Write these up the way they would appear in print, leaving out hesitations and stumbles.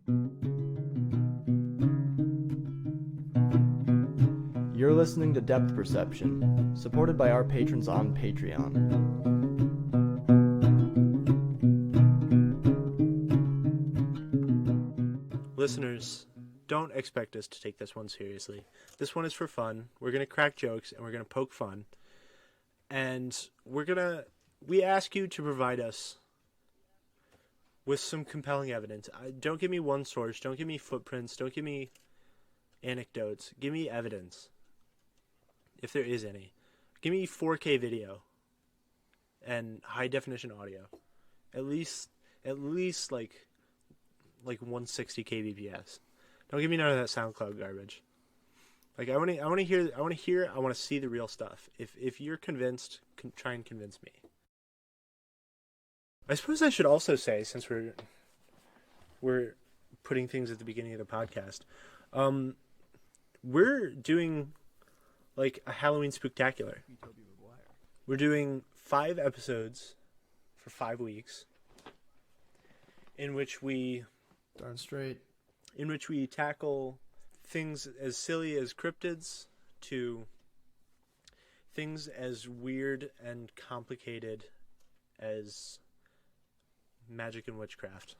You're listening to Depth Perception, supported by our patrons on Patreon. Listeners, don't expect us to take this one seriously. This one is for fun. We're going to crack jokes and we're going to poke fun. And we ask you to provide us with some compelling evidence. Don't give me one source. Don't give me footprints. Don't give me anecdotes. Give me evidence, if there is any. Give me 4K video and high definition audio. At least like 160 kbps. Don't give me none of that SoundCloud garbage. Like I want to see the real stuff. If you're convinced, try and convince me. I suppose I should also say, since we're putting things at the beginning of the podcast, we're doing like a Halloween spooktacular. We're doing 5 episodes for 5 weeks, in which we Darn straight. In which we tackle things as silly as cryptids to things as weird and complicated as magic and witchcraft.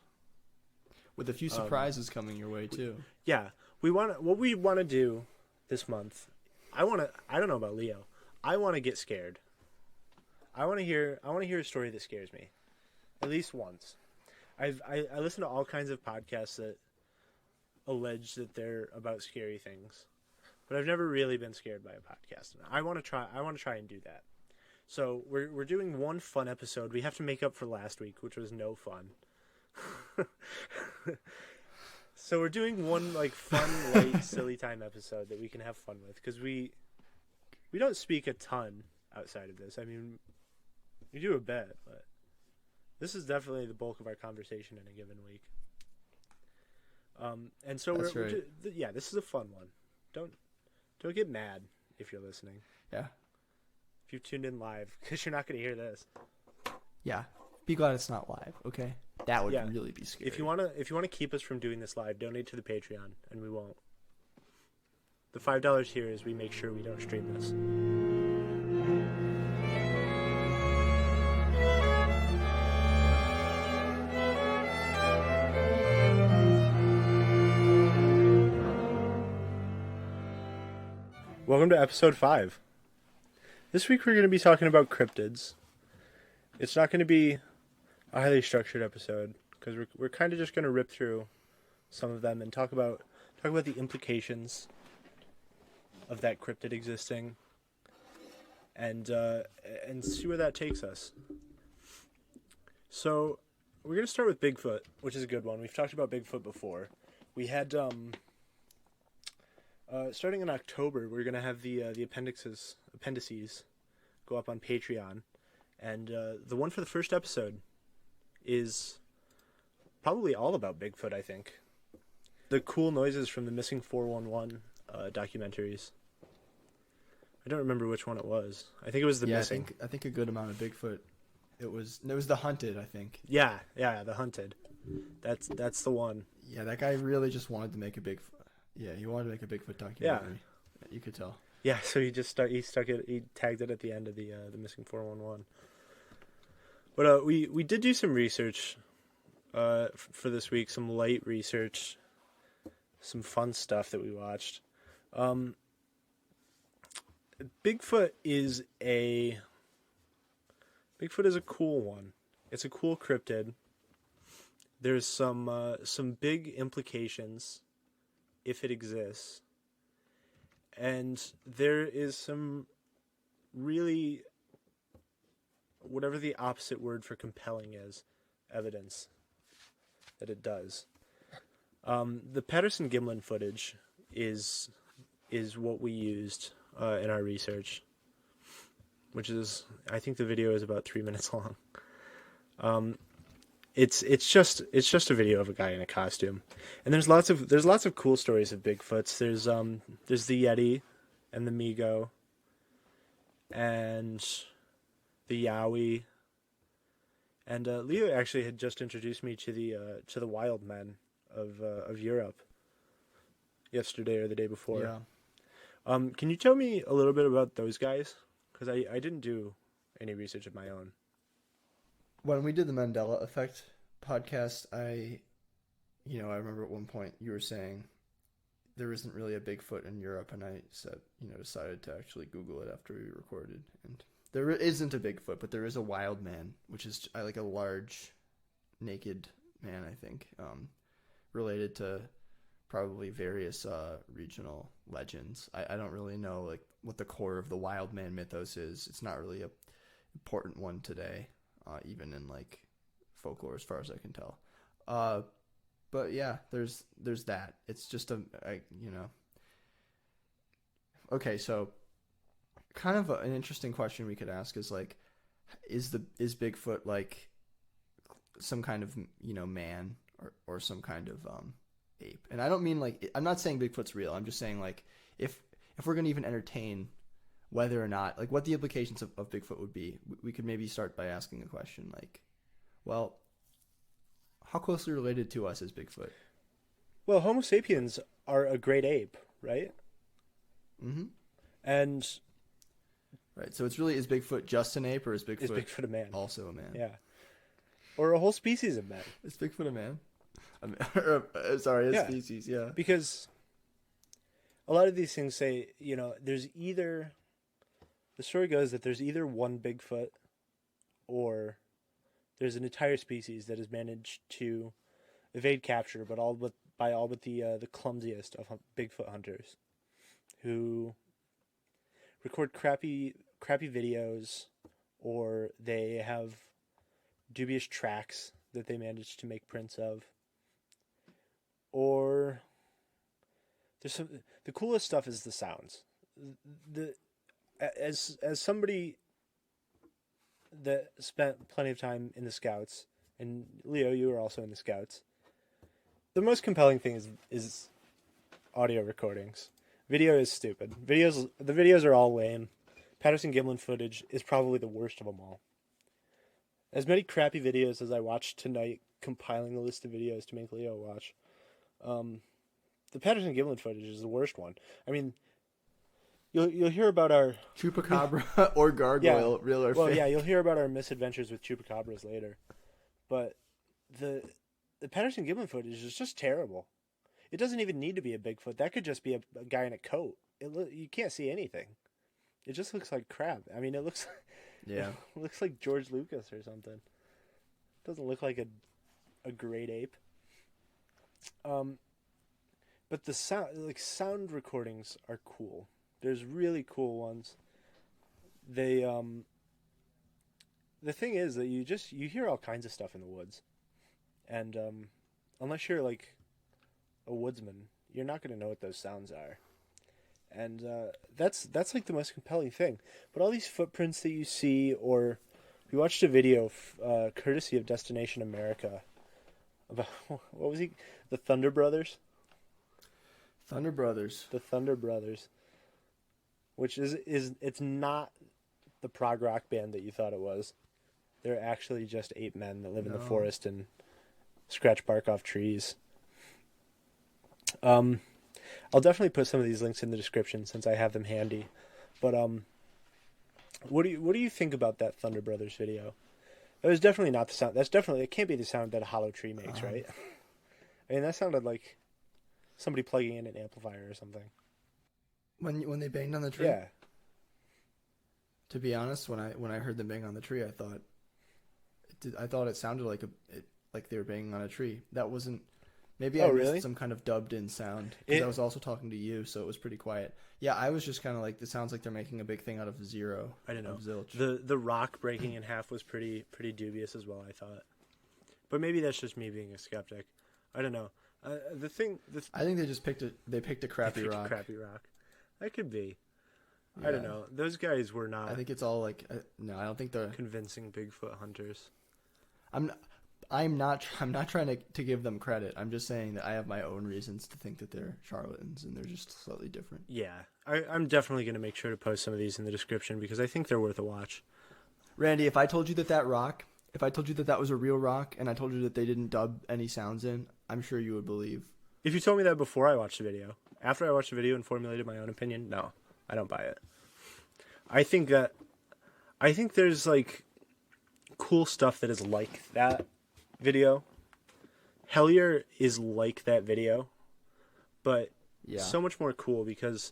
With a few surprises coming your way too. Yeah, what we want to do this month. I don't know about Leo. I want to get scared. I want to hear a story that scares me, at least once. I listen to all kinds of podcasts that allege that they're about scary things, but I've never really been scared by a podcast. I want to try and do that. So we're doing one fun episode. We have to make up for last week, which was no fun. So we're doing one like fun, light, silly time episode that we can have fun with, because we don't speak a ton outside of this. I mean, we do a bit, but this is definitely the bulk of our conversation in a given week. And so this is a fun one. Don't get mad if you're listening. Yeah. If you've tuned in live, because you're not going to hear this. Yeah. Be glad it's not live, okay? That would really be scary. If you wanna keep us from doing this live, donate to the Patreon, and we won't. The $5 here is we make sure we don't stream this. Welcome to episode 5. This week we're going to be talking about cryptids. It's not going to be a highly structured episode, because we're kind of just going to rip through some of them and talk about the implications of that cryptid existing, and see where that takes us. So we're going to start with Bigfoot, which is a good one. We've talked about Bigfoot before. We had starting in October, we're going to have the appendices go up on Patreon. And the one for the first episode is probably all about Bigfoot, I think. The cool noises from the Missing 411 documentaries. I don't remember which one it was. I think it was the Missing. I think a good amount of Bigfoot. It was the Hunted, I think. Yeah, the Hunted. That's the one. Yeah, that guy really just wanted to make a Bigfoot. Yeah, he wanted to make a Bigfoot documentary. Yeah. You could tell. Yeah, so he tagged it at the end of the Missing 411. But we did do some research for this week, some light research, some fun stuff that we watched. Bigfoot is a cool one. It's a cool cryptid. There's some big implications if it exists. And there is some really, whatever the opposite word for compelling is, evidence that it does. The Patterson-Gimlin footage is what we used in our research, which is, I think the video is about 3 minutes long. It's just a video of a guy in a costume, and there's lots of cool stories of Bigfoots. There's the Yeti, and the Migo, and the Yowie, and Leo actually had just introduced me to the Wild Men of Europe yesterday or the day before. Yeah. Can you tell me a little bit about those guys? Because I didn't do any research of my own. When we did the Mandela Effect podcast, I remember at one point you were saying there isn't really a Bigfoot in Europe, and I said, decided to actually Google it after we recorded, and there isn't a Bigfoot, but there is a wild man, which is like a large, naked man, I think, related to probably various regional legends. I don't really know like what the core of the wild man mythos is. It's not really a important one today, even in like folklore, as far as I can tell. But yeah, there's that. It's just Okay, so kind of an interesting question we could ask is like, is Bigfoot like some kind of man or some kind of ape? And I don't mean like, I'm not saying Bigfoot's real. I'm just saying like if we're gonna even entertain whether or not, like, what the implications of Bigfoot would be, we could maybe start by asking a question like, well, how closely related to us is Bigfoot? Well, Homo sapiens are a great ape, right? Mm-hmm. And right, so it's really, is Bigfoot just an ape, or is Bigfoot a man? Also a man? Yeah. Or a whole species of men. Is Bigfoot a man? Sorry, a species, yeah. Because a lot of these things say, there's either... The story goes that there's either one Bigfoot or there's an entire species that has managed to evade capture, but by all but the clumsiest of Bigfoot hunters, who record crappy videos, or they have dubious tracks that they manage to make prints of, or the coolest stuff is the sounds. As somebody that spent plenty of time in the Scouts, and Leo, you were also in the Scouts, the most compelling thing is audio recordings. Video is stupid. The videos are all lame. Patterson-Gimlin footage is probably the worst of them all. As many crappy videos as I watched tonight, compiling a list of videos to make Leo watch, the Patterson-Gimlin footage is the worst one. I mean, You'll hear about our Chupacabra or gargoyle, real or fake. Yeah, you'll hear about our misadventures with chupacabras later. But the Patterson-Gimlin footage is just terrible. It doesn't even need to be a Bigfoot. That could just be a guy in a coat. You can't see anything. It just looks like crap. I mean, it looks it looks like George Lucas or something. It doesn't look like a great ape. But the sound recordings are cool. There's really cool ones. They the thing is that you hear all kinds of stuff in the woods, and unless you're like a woodsman, you're not going to know what those sounds are, and that's like the most compelling thing. But all these footprints that you see, or we watched a video courtesy of Destination America about what was he, the Thunder Brothers. The Thunder Brothers. Which is it's not the prog rock band that you thought it was. They're actually just 8 men that live in the forest and scratch bark off trees. I'll definitely put some of these links in the description since I have them handy. But what do you think about that Thunder Brothers video? It was definitely not the sound. It can't be the sound that a hollow tree makes, right? I mean, that sounded like somebody plugging in an amplifier or something. When they banged on the tree? Yeah. To be honest, when I heard them bang on the tree, I thought it sounded like they were banging on a tree. That wasn't. Maybe I missed some kind of dubbed in sound, because I was also talking to you, so it was pretty quiet. Yeah, I was just kind of like, it sounds like they're making a big thing out of zero. I don't know. Zilch. The rock breaking in half was pretty dubious as well, I thought. But maybe that's just me being a skeptic. I don't know. I think they just picked a crappy rock. That could be. Yeah. I don't know. Those guys were not. I think it's all like no. I don't think they're convincing Bigfoot hunters. I'm not trying to give them credit. I'm just saying that I have my own reasons to think that they're charlatans, and they're just slightly different. Yeah, I'm definitely going to make sure to post some of these in the description because I think they're worth a watch. Randy, if I told you that was a real rock, and I told you that they didn't dub any sounds in, I'm sure you would believe. If you told me that before I watched the video, after I watched the video and formulated my own opinion, no, I don't buy it. I think there's like cool stuff that is like that video. Hellier is like that video, but so much more cool because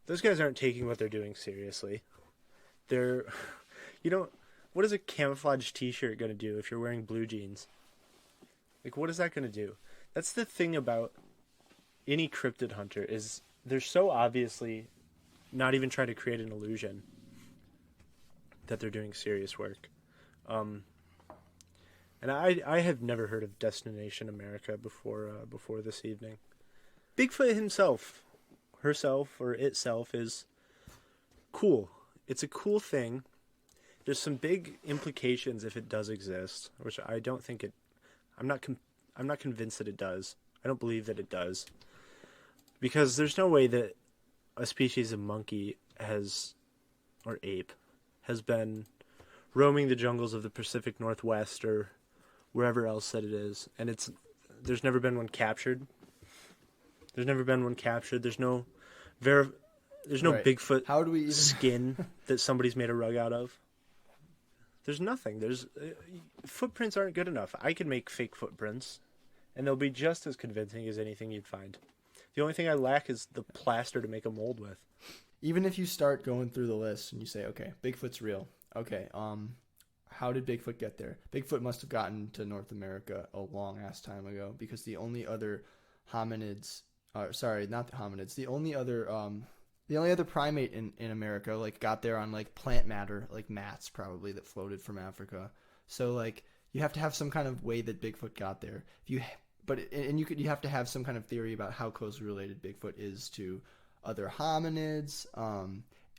those guys aren't taking what they're doing seriously. They're, what is a camouflage t-shirt going to do if you're wearing blue jeans? Like, what is that going to do? That's the thing about any cryptid hunter is they're so obviously not even trying to create an illusion that they're doing serious work. And I have never heard of Destination America before this evening. Bigfoot himself, herself, or itself is cool. It's a cool thing. There's some big implications if it does exist, which I don't think it. I'm not convinced that it does. I don't believe that it does, because there's no way that a species of monkey or ape has been roaming the jungles of the Pacific Northwest or wherever else that it is, and there's never been one captured. There's no Bigfoot How do we even... skin that somebody's made a rug out of. There's nothing. Footprints aren't good enough. I can make fake footprints, and they'll be just as convincing as anything you'd find. The only thing I lack is the plaster to make a mold with. Even if you start going through the list and you say, okay, Bigfoot's real. Okay, how did Bigfoot get there? Bigfoot must have gotten to North America a long-ass time ago, because the only other hominids... not the hominids. The only other primate in America, like, got there on, like, plant matter, like mats probably, that floated from Africa. So, like, you have to have some kind of way that Bigfoot got there. You have to have some kind of theory about how closely related Bigfoot is to other hominids.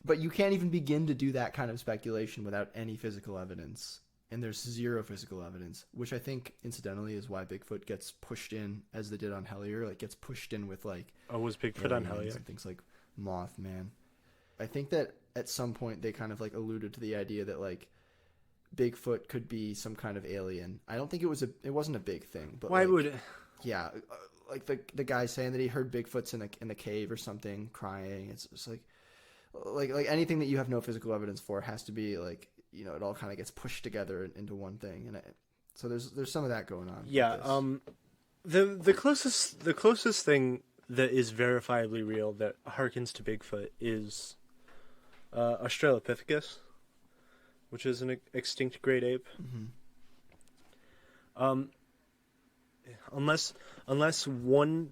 But you can't even begin to do that kind of speculation without any physical evidence. And there's zero physical evidence, which I think, incidentally, is why Bigfoot gets pushed in, as they did on Hellier. Like, gets pushed in with, like... Oh, was Bigfoot on Hellier? And things like Mothman. I think that at some point they kind of, like, alluded to the idea that, like, Bigfoot could be some kind of alien. I don't think it wasn't a big thing. But why would it? Yeah, like the guy saying that he heard Bigfoots in the cave or something, crying. It's like anything that you have no physical evidence for has to be, like, it all kind of gets pushed together into one thing, and so there's some of that going on. Yeah, the closest thing that is verifiably real that harkens to Bigfoot is Australopithecus, which is an extinct great ape. Mm-hmm. Unless one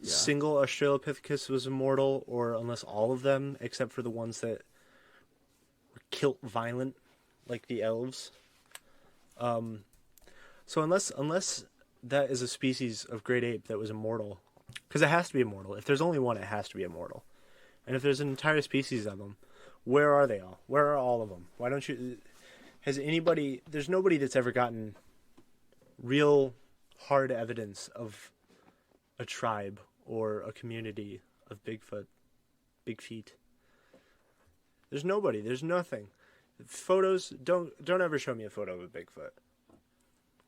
single Australopithecus was immortal, or unless all of them, except for the ones that were kilt violent, like the elves. So unless that is a species of great ape that was immortal, because it has to be immortal. If there's only one, it has to be immortal. And if there's an entire species of them, where are they all? Where are all of them? Why don't you... There's nobody that's ever gotten real hard evidence of a tribe or a community of Bigfoot, big feet. There's nobody. There's nothing. Photos, don't ever show me a photo of a Bigfoot,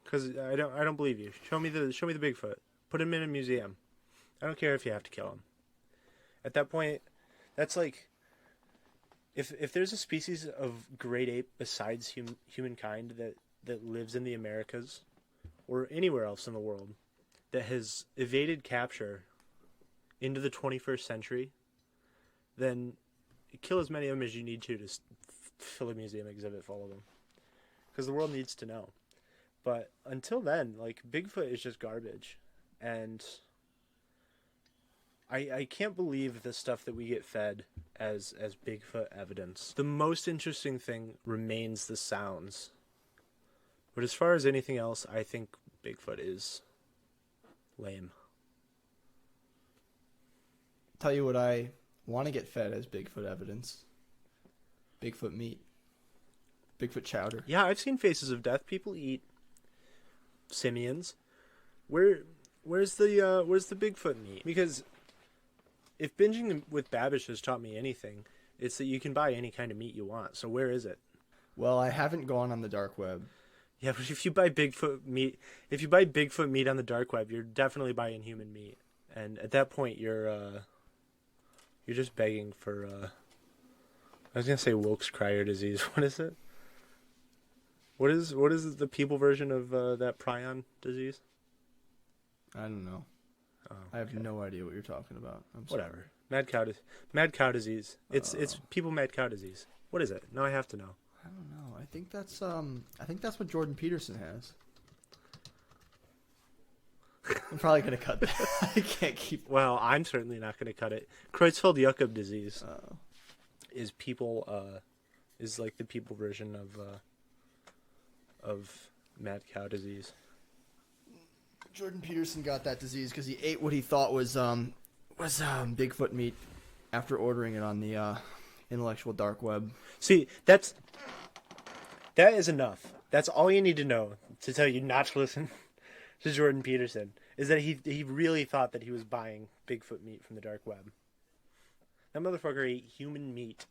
because I don't believe you. Show me the Bigfoot. Put him in a museum. I don't care if you have to kill him. At that point, that's like, if there's a species of great ape besides humankind that lives in the Americas or anywhere else in the world that has evaded capture into the 21st century, then kill as many of them as you need to fill a museum exhibit full of them, because the world needs to know. But until then, like, Bigfoot is just garbage, and I can't believe the stuff that we get fed as Bigfoot evidence. The most interesting thing remains the sounds, but as far as anything else, I think Bigfoot is lame. Tell you what I want to get fed as Bigfoot evidence. Bigfoot meat. Bigfoot chowder. Yeah, I've seen Faces of Death. People eat simians. Where's the Bigfoot meat? Because if binging with Babish has taught me anything, it's that you can buy any kind of meat you want. So where is it? Well, I haven't gone on the dark web. Yeah, but if you buy Bigfoot meat on the dark web, you're definitely buying human meat, and at that point, you're just begging for. I was gonna say Wilkes-Krier disease. What is it? What is the people version of that prion disease? I don't know. Oh, I have okay. no idea what you're talking about. I'm sorry. Whatever. Mad cow disease. It's people mad cow disease. What is it? No, I have to know. I don't know. I think that's what Jordan Peterson has. I'm probably gonna cut that. I can't keep. Well, I'm certainly not going to cut it. Creutzfeldt-Jakob disease Oh. is like the people version of mad cow disease. Jordan Peterson got that disease because he ate what he thought was Bigfoot meat after ordering it on the intellectual dark web. See, that is enough. That's all you need to know to tell you not to listen to Jordan Peterson, is that he really thought that he was buying Bigfoot meat from the dark web. That motherfucker ate human meat.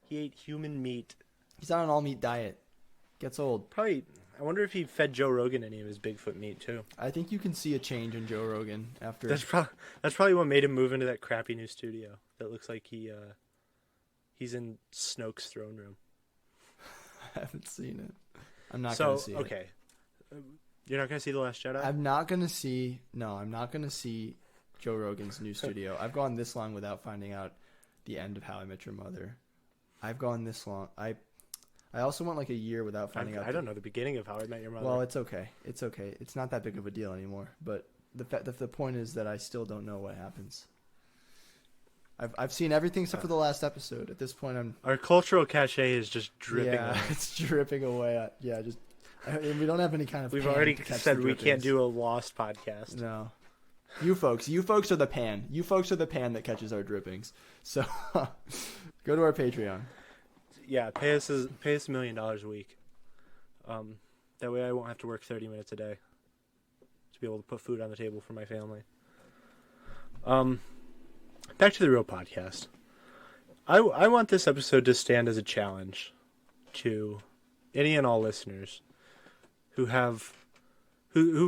He ate human meat. He's on an all meat diet. Gets old. Probably. I wonder if he fed Joe Rogan any of his Bigfoot meat too. I think you can see a change in Joe Rogan after. That's probably what made him move into that crappy new studio that looks like he's in Snoke's throne room. I haven't seen it. I'm not gonna see it. Okay. You're not gonna see The Last Jedi? I'm not gonna see. No, I'm not gonna see Joe Rogan's new studio. I've gone this long without finding out the end of How I Met Your Mother. I've gone this long. I also went like a year without finding out. I don't know the beginning of How I Met Your Mother. Well, it's okay. It's okay. It's not that big of a deal anymore. But the point is that I still don't know what happens. I've seen everything except for the last episode. At this point, our cultural cachet is just dripping. Yeah, away. it's dripping away. We don't have any kind of. We've pan already to catch said the we can't drippings. do a Lost podcast. No. You folks are the pan. You folks are the pan that catches our drippings. So go to our Patreon. Yeah, pay us $1 million a week. That way I won't have to work 30 minutes a day to be able to put food on the table for my family. Back to the real podcast. I want this episode to stand as a challenge to any and all listeners who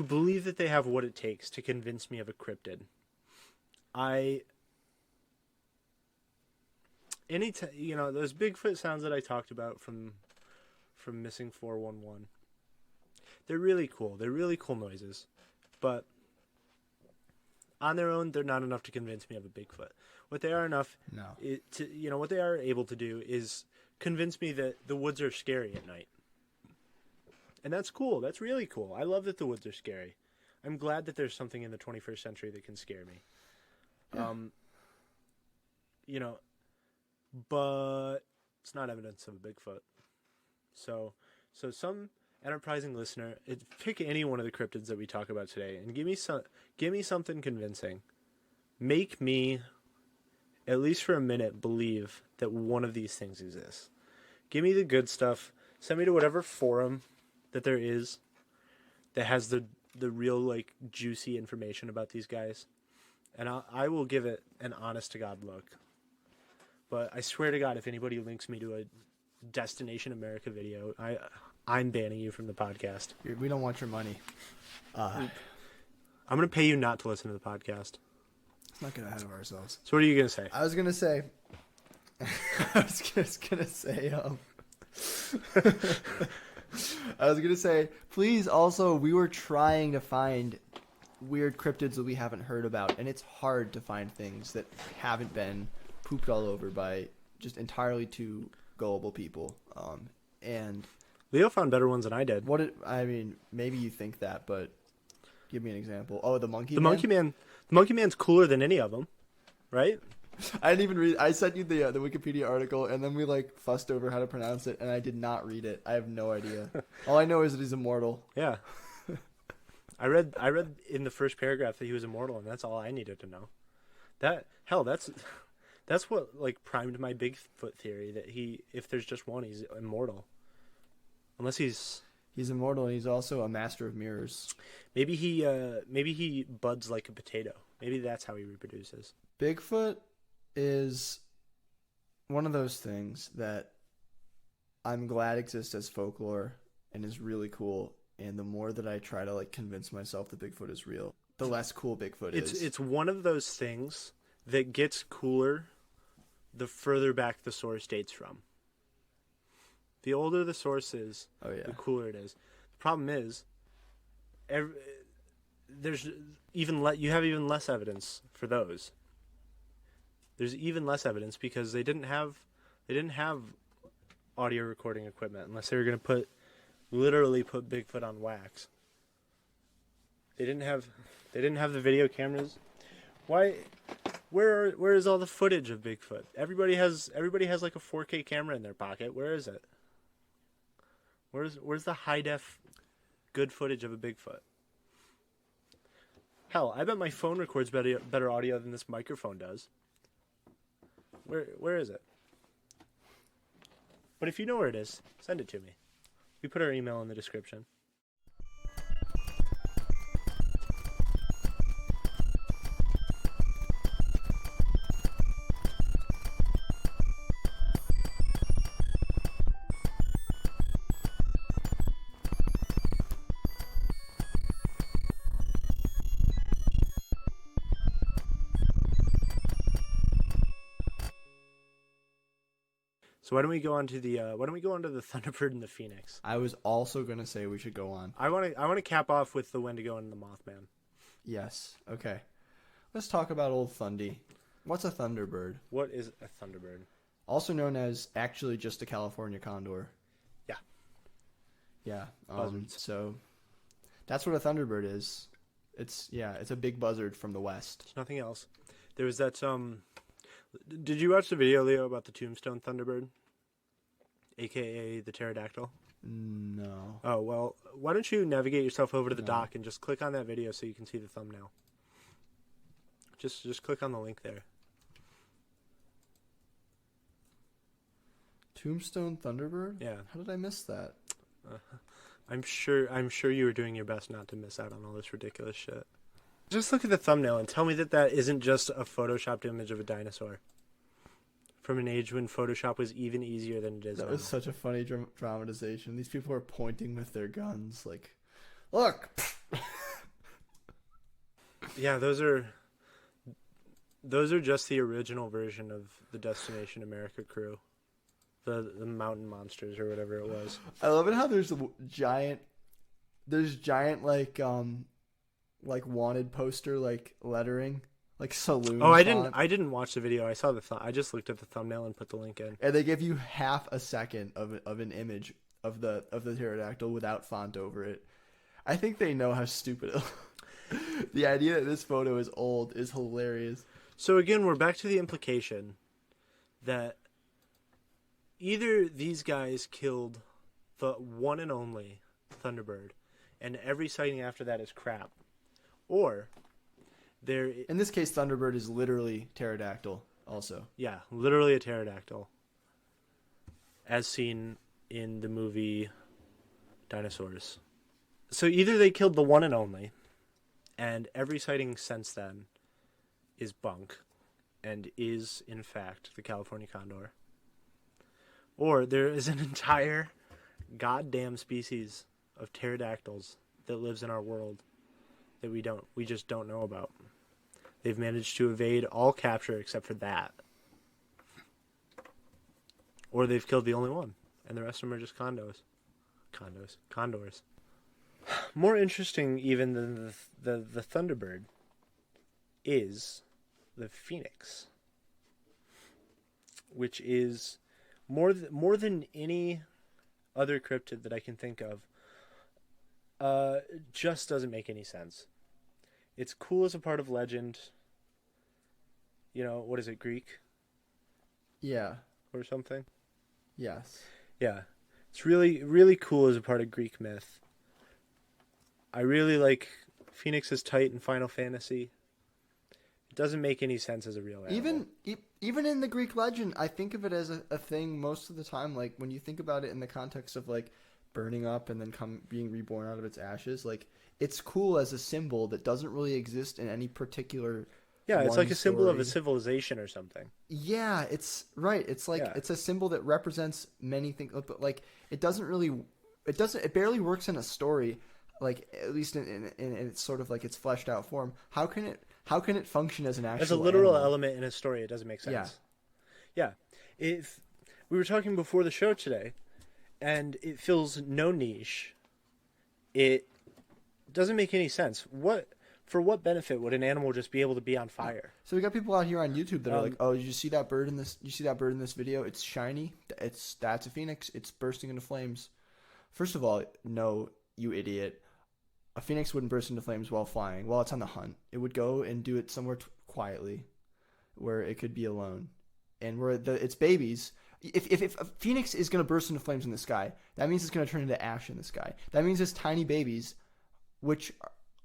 believe that they have what it takes to convince me of a cryptid. Those Bigfoot sounds that I talked about from Missing 411. They're really cool. They're really cool noises, but on their own, they're not enough to convince me of a Bigfoot. What they are what they are able to do is convince me that the woods are scary at night. And that's cool. That's really cool. I love that the woods are scary. I'm glad that there's something in the 21st century that can scare me. Yeah. But it's not evidence of a Bigfoot. So some enterprising listener, pick any one of the cryptids that we talk about today and give me something convincing. Make me, at least for a minute, believe that one of these things exists. Give me the good stuff. Send me to whatever forum that there is that has the real juicy information about these guys, and I will give it an honest to God look. But I swear to God, if anybody links me to a Destination America video, I'm banning you from the podcast. We don't want your money. I'm going to pay you not to listen to the podcast. Let's not get ahead of ourselves. So what are you going to say? I was gonna say. I was just gonna say. I was gonna say. Please, also, we were trying to find weird cryptids that we haven't heard about, and it's hard to find things that haven't been pooped all over by just entirely too gullible people. And Leo found better ones than I did. Maybe you think that, but give me an example. Oh, the monkey. The monkey man. The monkey man's cooler than any of them, right? I didn't even read. I sent you the Wikipedia article, and then we fussed over how to pronounce it, and I did not read it. I have no idea. All I know is that he's immortal. Yeah. I read in the first paragraph that he was immortal, and that's all I needed to know. That's what primed my Bigfoot theory that if there's just one, he's immortal. Unless he's immortal, and he's also a master of mirrors. Maybe he buds like a potato. Maybe that's how he reproduces. Bigfoot is one of those things that I'm glad exists as folklore, and is really cool. And the more that I try to like convince myself that Bigfoot is real, the less cool Bigfoot is. It's one of those things that gets cooler the further back the source dates from. The older the source is, the cooler it is. The problem is, you have even less evidence for those. There's even less evidence because they didn't have audio recording equipment unless they were going to literally put Bigfoot on wax. They didn't have the video cameras. Why? Where is all the footage of Bigfoot? Everybody has like a 4K camera in their pocket. Where is it? Where's the high def good footage of a Bigfoot? Hell, I bet my phone records better audio than this microphone does. Where is it? But if you know where it is, send it to me. We put our email in the description. So why don't we go on to the Thunderbird and the Phoenix? I was also gonna say we should go on. I want to cap off with the Wendigo and the Mothman. Yes. Okay. Let's talk about old Thundy. What's a Thunderbird? What is a Thunderbird? Also known as actually just a California condor. Yeah. Yeah. So that's what a Thunderbird is. It's a big buzzard from the west. There's nothing else. There was that Did you watch the video, Leo, about the Tombstone Thunderbird? AKA the pterodactyl? No. Oh, well, why don't you navigate yourself over to the doc and just click on that video so you can see the thumbnail. Just click on the link there. Tombstone Thunderbird? Yeah. How did I miss that? I'm sure you were doing your best not to miss out on all this ridiculous shit. Just look at the thumbnail and tell me that isn't just a photoshopped image of a dinosaur. From an age when Photoshop was even easier than it is now. That was such a funny dramatization. These people are pointing with their guns like, look! Yeah, those are just the original version of the Destination America crew. The mountain monsters or whatever it was. I love it how there's giant like wanted poster like lettering, like saloon. Oh, I font. didn't watch the video. I saw I just looked at the thumbnail and put the link in. And they give you half a second of an image of the pterodactyl without font over it. I think they know how stupid it the idea that this photo is old is hilarious. So again, we're back to the implication that either these guys killed the one and only Thunderbird, and every sighting after that is crap, or in this case, Thunderbird is literally pterodactyl also. Yeah, literally a pterodactyl, as seen in the movie Dinosaurs. So either they killed the one and only, and every sighting since then is bunk, and is, in fact, the California condor. Or there is an entire goddamn species of pterodactyls that lives in our world that we just don't know about. They've managed to evade all capture except for that. Or they've killed the only one, and the rest of them are just condors. More interesting even than the Thunderbird is the Phoenix, which is more than any other cryptid that I can think of. Just doesn't make any sense. It's cool as a part of legend. You know, what is it, Greek? Yeah. Or something? Yes. Yeah. It's really, really cool as a part of Greek myth. I really like Phoenix's Tight in Final Fantasy. It doesn't make any sense as a real animal. Even in the Greek legend, I think of it as a thing most of the time. Like, when you think about it in the context of, like, burning up and then being reborn out of its ashes, like, it's cool as a symbol that doesn't really exist in any particular it's like a symbol story. of a civilization or something. Yeah, it's right. It's like it's a symbol that represents many things, but like it doesn't really it doesn't. It barely works in a story, like at least in its sort of like its fleshed out form. How can it function as an As a actual literal animal? element in a story, it doesn't make Yeah. sense. Yeah. If we were talking before the show today, and it fills no niche, it doesn't make any sense. For what benefit would an animal just be able to be on fire? So we got people out here on YouTube that are like, Um, "Oh, did you see that bird in this? You see that bird in this video? It's shiny. That's a phoenix. It's bursting into flames." First of all, no, you idiot. A phoenix wouldn't burst into flames while flying. While it's on the hunt, it would go and do it somewhere quietly, where it could be alone, and where its babies. If a phoenix is going to burst into flames in the sky, that means it's going to turn into ash in the sky. That means its tiny babies, which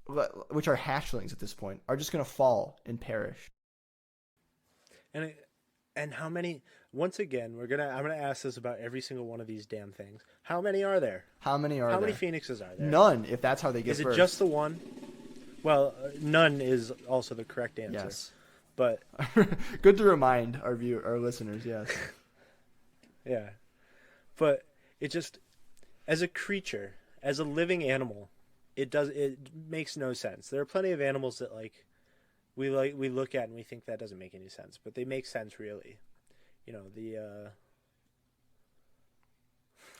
are hatchlings at this point, are just going to fall and perish. and and how many? Once again, I'm gonna ask this about every single one of these damn things. How many are there? How many are How there? many phoenixes are there? None, if that's how they get Is it birth. just the one? Well, none is also the correct answer. Yes. But Good to remind our listeners, yes. yeah, but it just, as a creature, as a living animal, it makes no sense. There are plenty of animals that we look at and we think that doesn't make any sense, but they make sense really. You know,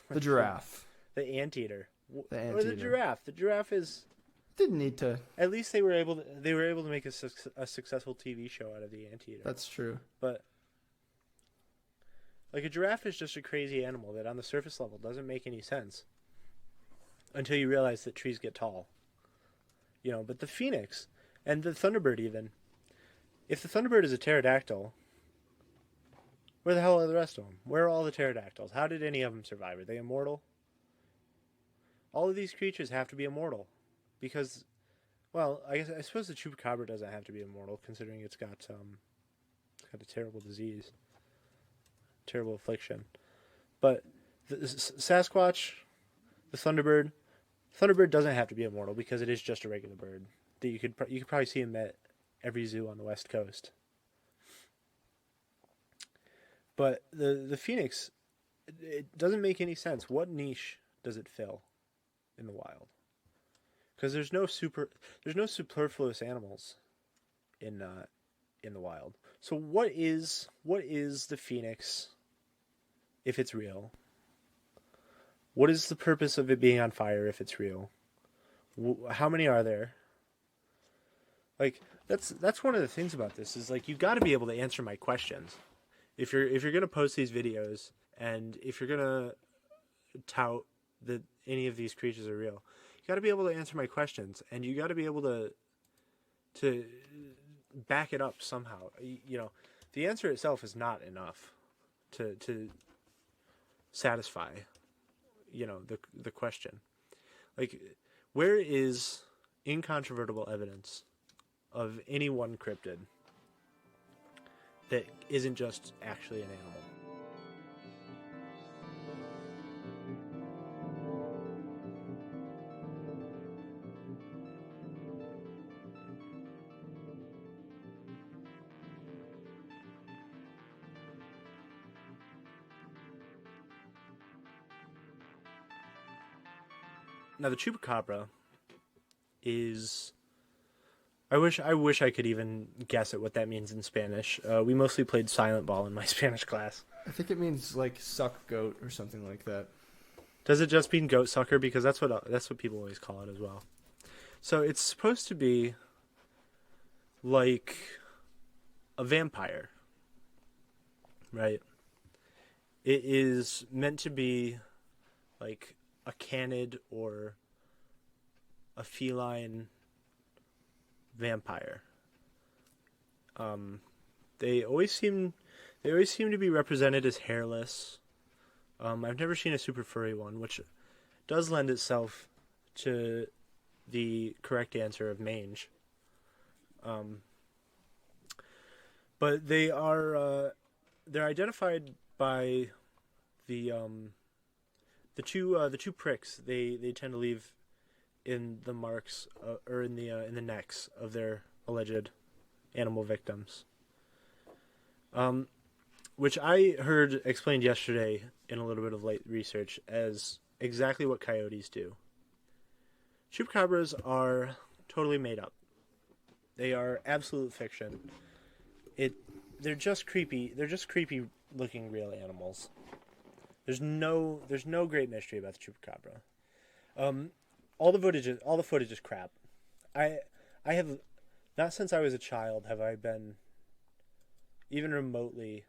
The giraffe. the anteater. Or the anteater. giraffe. The giraffe is, Didn't need to. at least they were able to make a successful TV show out of the anteater. That's true. But like, a giraffe is just a crazy animal that on the surface level doesn't make any sense until you realize that trees get tall. You know, but the phoenix and the thunderbird, even if the thunderbird is a pterodactyl, where the hell are the rest of them? Where are all the pterodactyls? How did any of them survive? Are they immortal? All of these creatures have to be immortal because, well, I suppose the chupacabra doesn't have to be immortal, considering it's got a terrible disease, terrible affliction. But the Sasquatch, the Thunderbird doesn't have to be immortal because it is just a regular bird that you could probably see him at every zoo on the West Coast. But the phoenix, it doesn't make any sense. What niche does it fill in the wild? Because there's no superfluous animals in the wild. So what is the phoenix if it's real? What is the purpose of it being on fire if it's real? How many are there? Like, that's one of the things about this is, like, you've got to be able to answer my questions. If you're gonna post these videos and if you're gonna tout that any of these creatures are real, you got to be able to answer my questions, and you got to be able to back it up somehow. You know, the answer itself is not enough to satisfy, you know, the question. Like, where is incontrovertible evidence of any one cryptid that isn't just actually an animal? Now, the chupacabra is... I wish I could even guess at what that means in Spanish. We mostly played silent ball in my Spanish class. I think it means like suck goat or something like that. Does it just mean goat sucker? Because that's what people always call it as well. So it's supposed to be like a vampire, right? It is meant to be like a canid or a feline vampire. They always seem to be represented as hairless. I've never seen a super furry one, which does lend itself to the correct answer of mange. But they're identified by the two pricks they tend to leave in the marks or in the necks of their alleged animal victims, which I heard explained yesterday in a little bit of late research as exactly what coyotes do. Chupacabras are totally made up. They are absolute fiction. They're just creepy. They're just creepy looking real animals. There's no great mystery about the chupacabra. All the footage is crap. I have not since I was a child have I been even remotely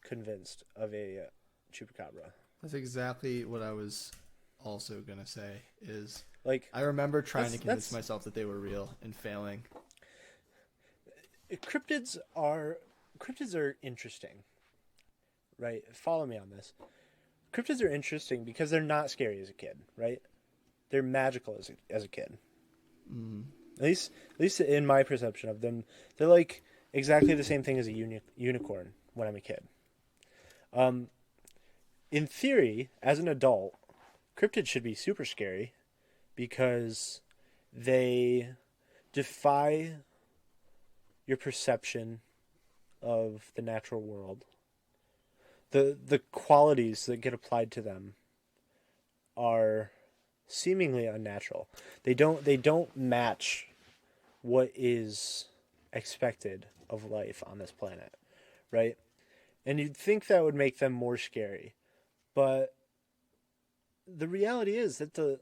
convinced of a chupacabra. That's exactly what I was also gonna say. Is Like, I remember trying to convince myself that they were real and failing. Cryptids are interesting, right? Follow me on this. Cryptids are interesting because they're not scary as a kid, right? They're magical as a kid. Mm. At least in my perception of them, they're like exactly the same thing as a unicorn when I'm a kid. In theory, as an adult, cryptids should be super scary because they defy your perception of the natural world. The qualities that get applied to them are seemingly unnatural. They don't match what is expected of life on this planet, right? And you'd think that would make them more scary. But the reality is that the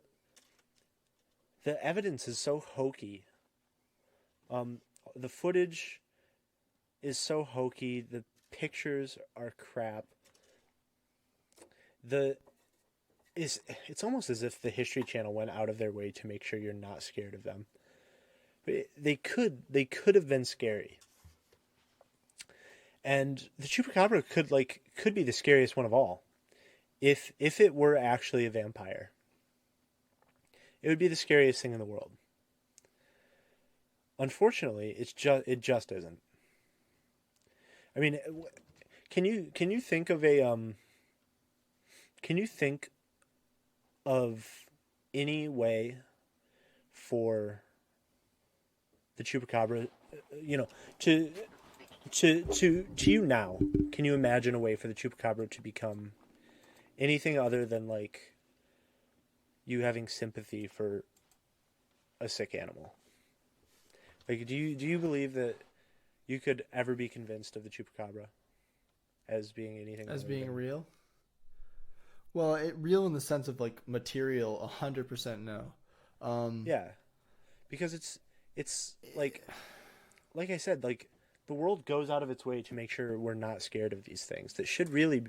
evidence is so hokey. The footage is so hokey. The pictures are crap. It's almost as if the History Channel went out of their way to make sure you're not scared of them. But they could have been scary. And the chupacabra could be the scariest one of all. If it were actually a vampire, it would be the scariest thing in the world. Unfortunately, it just isn't. I mean, can you think of any way for the chupacabra, to you now? Can you imagine a way for the chupacabra to become anything other than like you having sympathy for a sick animal? Like, do you believe that you could ever be convinced of the chupacabra as being anything as other being than... real? Well, real in the sense of like material, 100% no. Yeah, because it's like I said, like the world goes out of its way to make sure we're not scared of these things. That should really,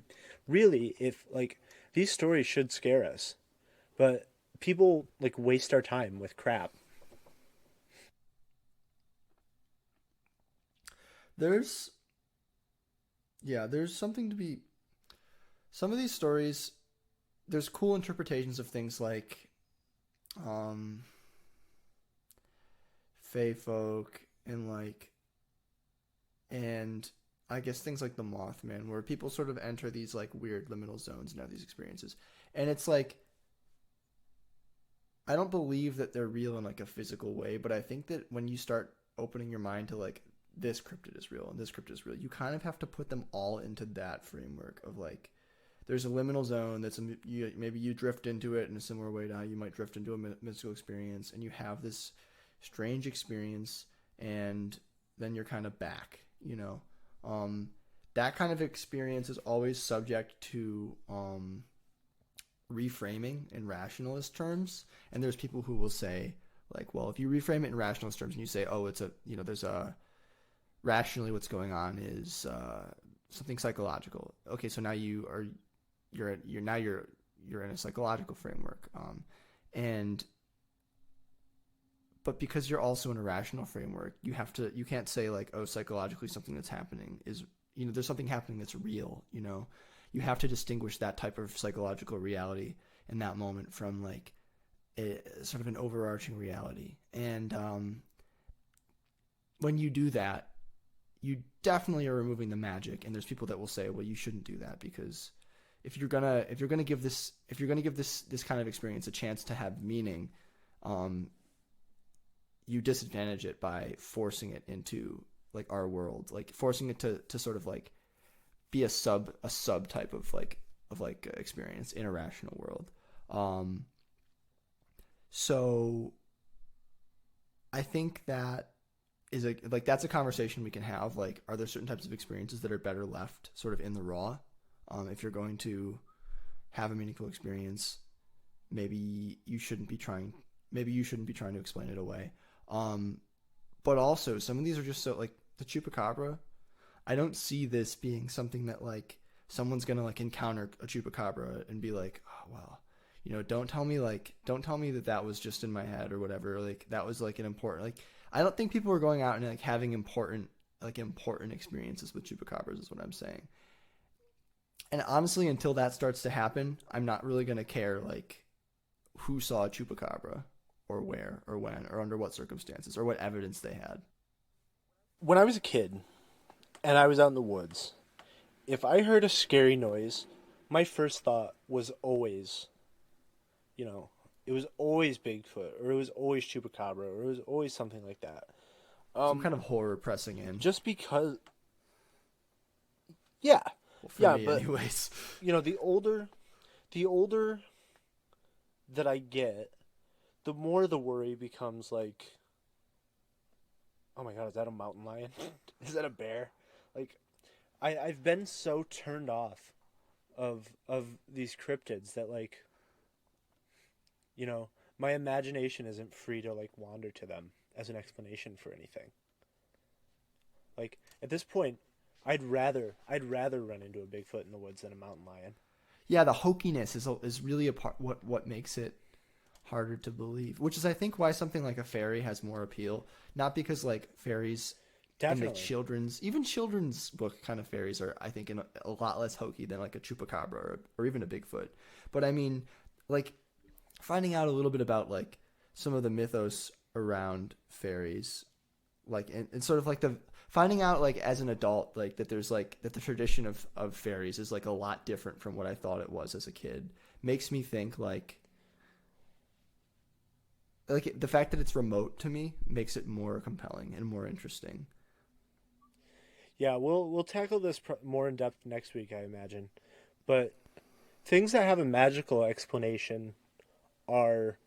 if like these stories should scare us, but people like waste our time with crap. There's something to be. Some of these stories, there's cool interpretations of things like, fae folk and I guess things like the Mothman, where people sort of enter these like weird liminal zones and have these experiences, and it's like, I don't believe that they're real in like a physical way, but I think that when you start opening your mind to like this cryptid is real and this cryptid is real, you kind of have to put them all into that framework of like, there's a liminal zone that's maybe you drift into it in a similar way to how you might drift into a mystical experience, and you have this strange experience, and then you're kind of back, that kind of experience is always subject to reframing in rationalist terms. And there's people who will say like, well, if you reframe it in rationalist terms and you say, oh, it's there's a rationally what's going on is something psychological. Okay, so now you're in a psychological framework, but because you're also in a rational framework, you can't say like, oh, psychologically something that's happening is, there's something happening that's real. You have to distinguish that type of psychological reality in that moment from like a sort of an overarching reality. And when you do that, you definitely are removing the magic. And there's people that will say, well, you shouldn't do that, because if you're gonna give this kind of experience a chance to have meaning, you disadvantage it by forcing it into like our world, like forcing it to sort of like be a sub type of like experience in a rational world. Um, so I think that is that's a conversation we can have. Like, are there certain types of experiences that are better left sort of in the raw? If you're going to have a meaningful experience, maybe you shouldn't be trying. Maybe you shouldn't be trying to explain it away. But also, some of these are just so like the chupacabra. I don't see this being something that like someone's gonna like encounter a chupacabra and be like, oh well, don't tell me that was just in my head or whatever. Like that was like an important like. I don't think people are going out and like having important experiences with chupacabras is what I'm saying. And honestly, until that starts to happen, I'm not really gonna care like who saw a chupacabra or where or when or under what circumstances or what evidence they had. When I was a kid and I was out in the woods, if I heard a scary noise, my first thought was always, it was always Bigfoot, or it was always Chupacabra, or it was always something like that. Some kind of horror pressing in. Just because, yeah, well, for me, but anyways, the older that I get, the more the worry becomes like, oh my god, is that a mountain lion? Is that a bear? Like, I've been so turned off of these cryptids that like, my imagination isn't free to like wander to them as an explanation for anything. Like at this point, I'd rather run into a Bigfoot in the woods than a mountain lion. Yeah, the hokiness is really a part what makes it harder to believe, which is I think why something like a fairy has more appeal. Not because like fairies Definitely. in the children's book kind of fairies are I think a lot less hokey than like a chupacabra or even a Bigfoot. But I mean, like finding out a little bit about like some of the mythos around fairies, like and sort of like the finding out like as an adult like that there's like that the tradition of fairies is like a lot different from what I thought it was as a kid makes me think like the fact that it's remote to me makes it more compelling and more interesting. Yeah, we'll tackle this more in depth next week, I imagine. But things that have a magical explanation are,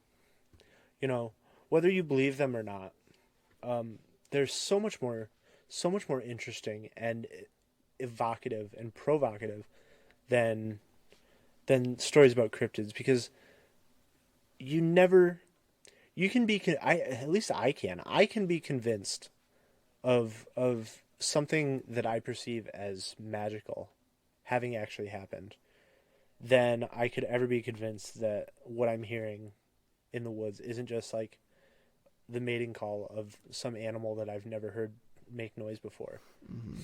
whether you believe them or not, they're so much more interesting and evocative and provocative than stories about cryptids, because you can be at least I can be convinced of something that I perceive as magical having actually happened than I could ever be convinced that what I'm hearing in the woods isn't just like the mating call of some animal that I've never heard make noise before. Mm-hmm.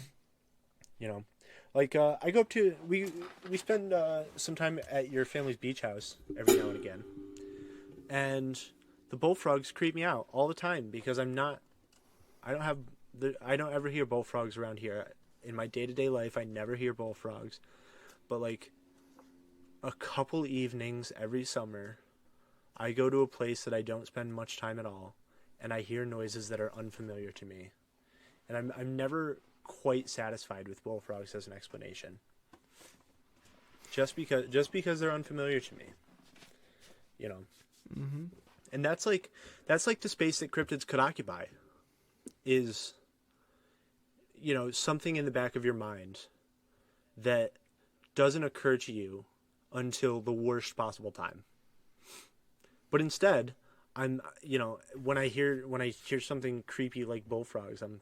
I go up to we spend some time at your family's beach house every now and again, and the bullfrogs creep me out all the time because I don't ever hear bullfrogs around here. In my day-to-day life, I never hear bullfrogs. But like a couple evenings every summer, I go to a place that I don't spend much time at all, and I hear noises that are unfamiliar to me. And I'm never quite satisfied with bullfrogs as an explanation. Just because they're unfamiliar to me. Mm-hmm. And that's like the space that cryptids could occupy. Is something in the back of your mind that doesn't occur to you until the worst possible time. But instead, when I hear something creepy like bullfrogs, I'm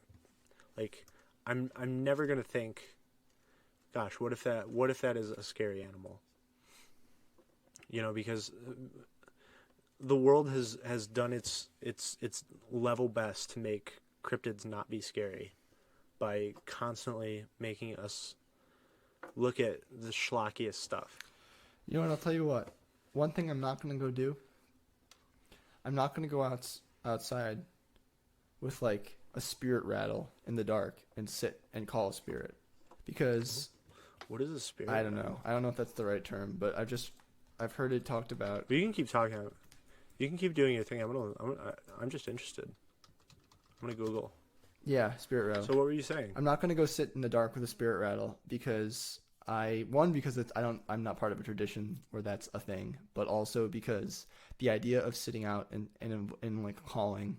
never gonna think, gosh, what if that is a scary animal? Because the world has done its level best to make cryptids not be scary by constantly making us look at the schlockiest stuff. And I'll tell you what. One thing I'm not going to go do. I'm not going to go outside with like a spirit rattle in the dark and sit and call a spirit, because what is a spirit? I don't know. I don't know if that's the right term, but I've heard it talked about. But you can keep talking. You can keep doing your thing. I'm just interested. I'm gonna Google. Yeah, spirit rattle. So what were you saying? I'm not going to go sit in the dark with a spirit rattle because because I'm not part of a tradition where that's a thing, but also because the idea of sitting out and like calling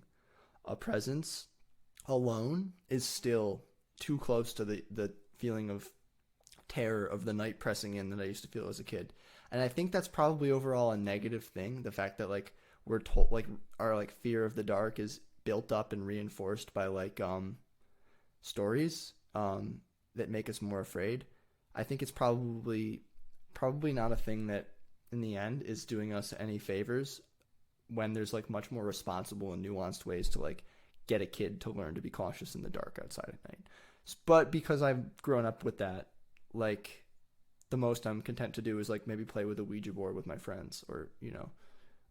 a presence alone is still too close to the feeling of terror of the night pressing in that I used to feel as a kid. And I think that's probably overall a negative thing. The fact that like we're told like our like fear of the dark is built up and reinforced by like stories that make us more afraid. I think it's probably not a thing that in the end is doing us any favors when there's like much more responsible and nuanced ways to like get a kid to learn to be cautious in the dark outside at night. But because I've grown up with that, like the most I'm content to do is like maybe play with a Ouija board with my friends, or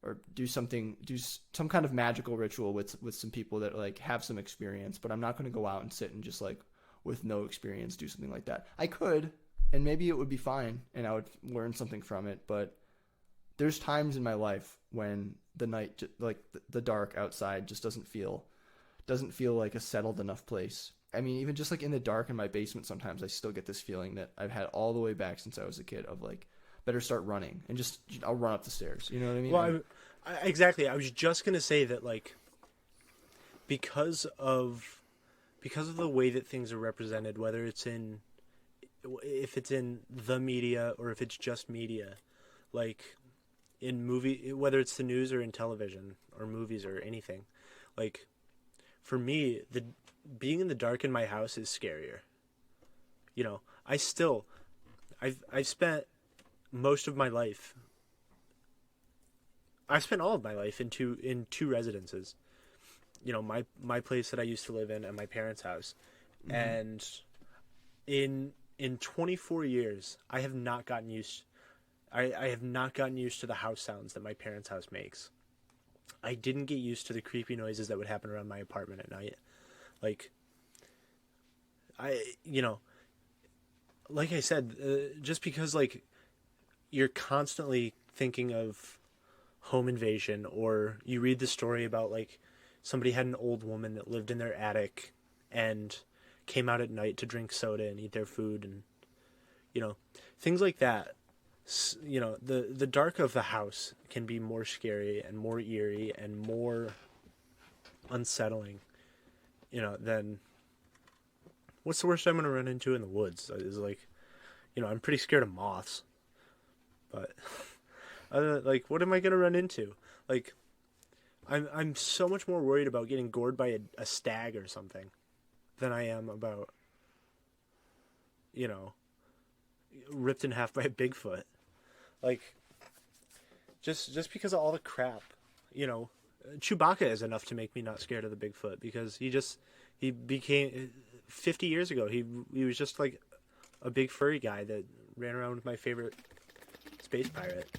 or do some kind of magical ritual with some people that like have some experience. But I'm not going to go out and sit and just like with no experience do something like that. I could, and maybe it would be fine and I would learn something from it, but there's times in my life when the night, like the dark outside, just doesn't feel like a settled enough place. I mean, even just like in the dark in my basement, sometimes I still get this feeling that I've had all the way back since I was a kid of like, better start running and just I'll run up the stairs. You know what I mean? Well, exactly. I was just gonna say that like because of the way that things are represented, whether it's if it's in the media or if it's just media, like in whether it's the news or in television or movies or anything, like for me, being in the dark in my house is scarier. You know, I've spent most of my life. I've spent all of my life in two residences. You know, my place that I used to live in and my parents' house. Mm-hmm. And in 24 years, I have not gotten used to the house sounds that my parents' house makes. I didn't get used to the creepy noises that would happen around my apartment at night. Like, like I said, just because like you're constantly thinking of home invasion, or you read the story about like somebody had an old woman that lived in their attic and came out at night to drink soda and eat their food, and things like that. The dark of the house can be more scary and more eerie and more unsettling, than what's the worst I'm going to run into in the woods is like, I'm pretty scared of moths, but like, what am I going to run into? Like, I'm so much more worried about getting gored by a stag or something than I am about, ripped in half by a Bigfoot. Like, just because of all the crap, Chewbacca is enough to make me not scared of the Bigfoot, because he became 50 years ago. He was just like a big furry guy that ran around with my favorite space pirate.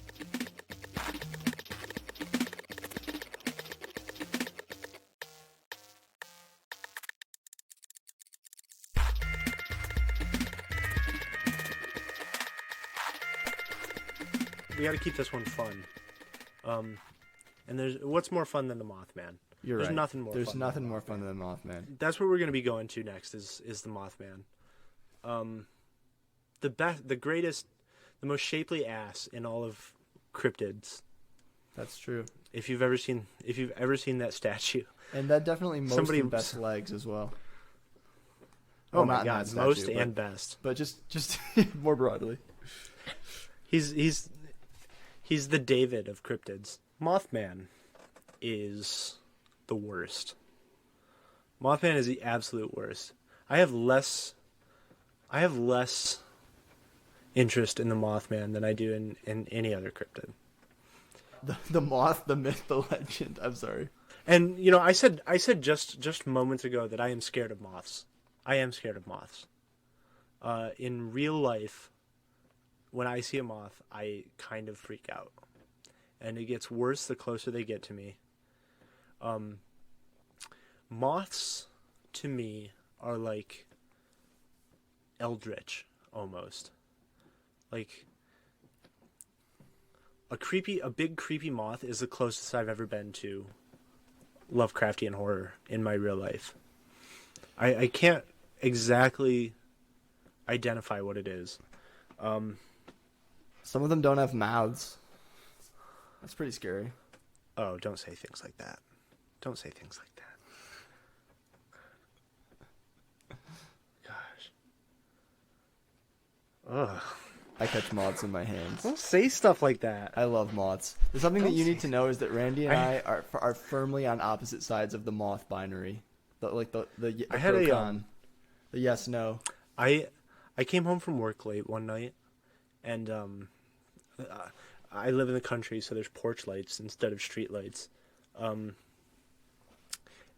We got to keep this one fun. And what's more fun than the Mothman? There's right. Nothing more. There's fun nothing more fun than the Mothman. That's what we're going to be going to next. Is the Mothman? The best, the greatest, the most shapely ass in all of cryptids. That's true. If you've ever seen that statue, and that definitely most and best legs as well. Oh my God, statue, most and best. But just more broadly, he's the David of cryptids. Mothman is the worst. Mothman is the absolute worst. I have less interest in the Mothman than I do in any other cryptid. The moth, the myth, the legend. I'm sorry. And I said just moments ago that I am scared of moths. I am scared of moths. In real life, when I see a moth, I kind of freak out. And it gets worse the closer they get to me. Moths, to me, are like eldritch, almost. Like, a big creepy moth is the closest I've ever been to Lovecraftian horror in my real life. I can't exactly identify what it is. Some of them don't have mouths. That's pretty scary. Oh, don't say things like that. Don't say things like that. Gosh. Ugh. I catch moths in my hands. Don't say stuff like that. I love moths. There's something that you need to know is that Randy and I are firmly on opposite sides of the moth binary. The I had pro-con. The yes, no. I came home from work late one night, and I live in the country, so there's porch lights instead of street lights.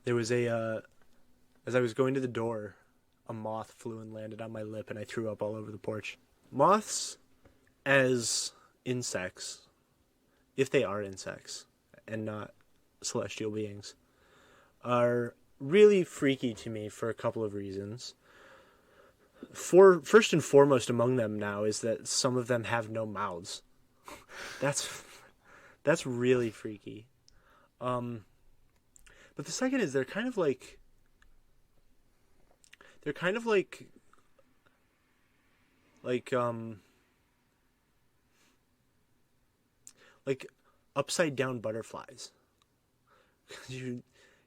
There was as I was going to the door, a moth flew and landed on my lip, and I threw up all over the porch. Moths, as insects, if they are insects and not celestial beings, are really freaky to me for a couple of reasons. First and foremost among them now is that some of them have no mouths. That's really freaky. But the second is they're kind of like upside down butterflies. You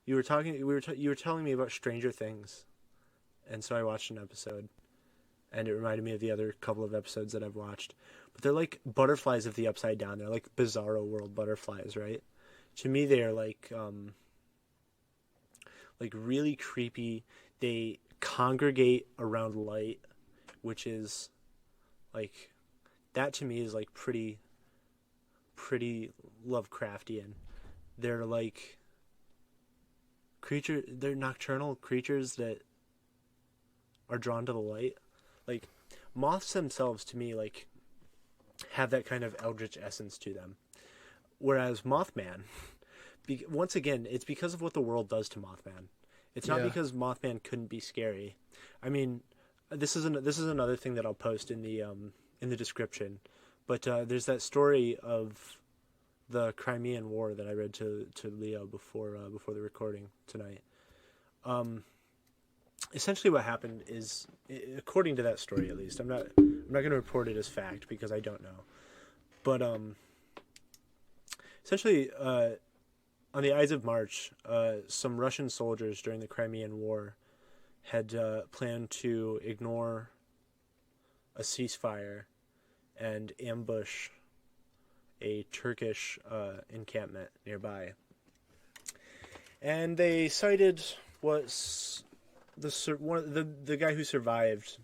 were telling me about Stranger Things, and so I watched an episode, and it reminded me of the other couple of episodes that I've watched. But they're like butterflies of the upside down. They're like Bizarro World butterflies, right? To me, they are like really creepy. They congregate around light, which is like, that to me is like pretty Lovecraftian. They're like they're nocturnal creatures that are drawn to the light. Like, moths themselves to me like have that kind of eldritch essence to them. Whereas Mothman, once again, it's because of what the world does to Mothman. It's not because Mothman couldn't be scary. I mean, this is another thing that I'll post in the description. But there's that story of the Crimean War that I read to Leo before the recording tonight. Essentially, what happened is, according to that story, at least, I'm not going to report it as fact because I don't know. But essentially, on the Ides of March, some Russian soldiers during the Crimean War had planned to ignore a ceasefire and ambush a Turkish encampment nearby. And they cited what's the guy who survived.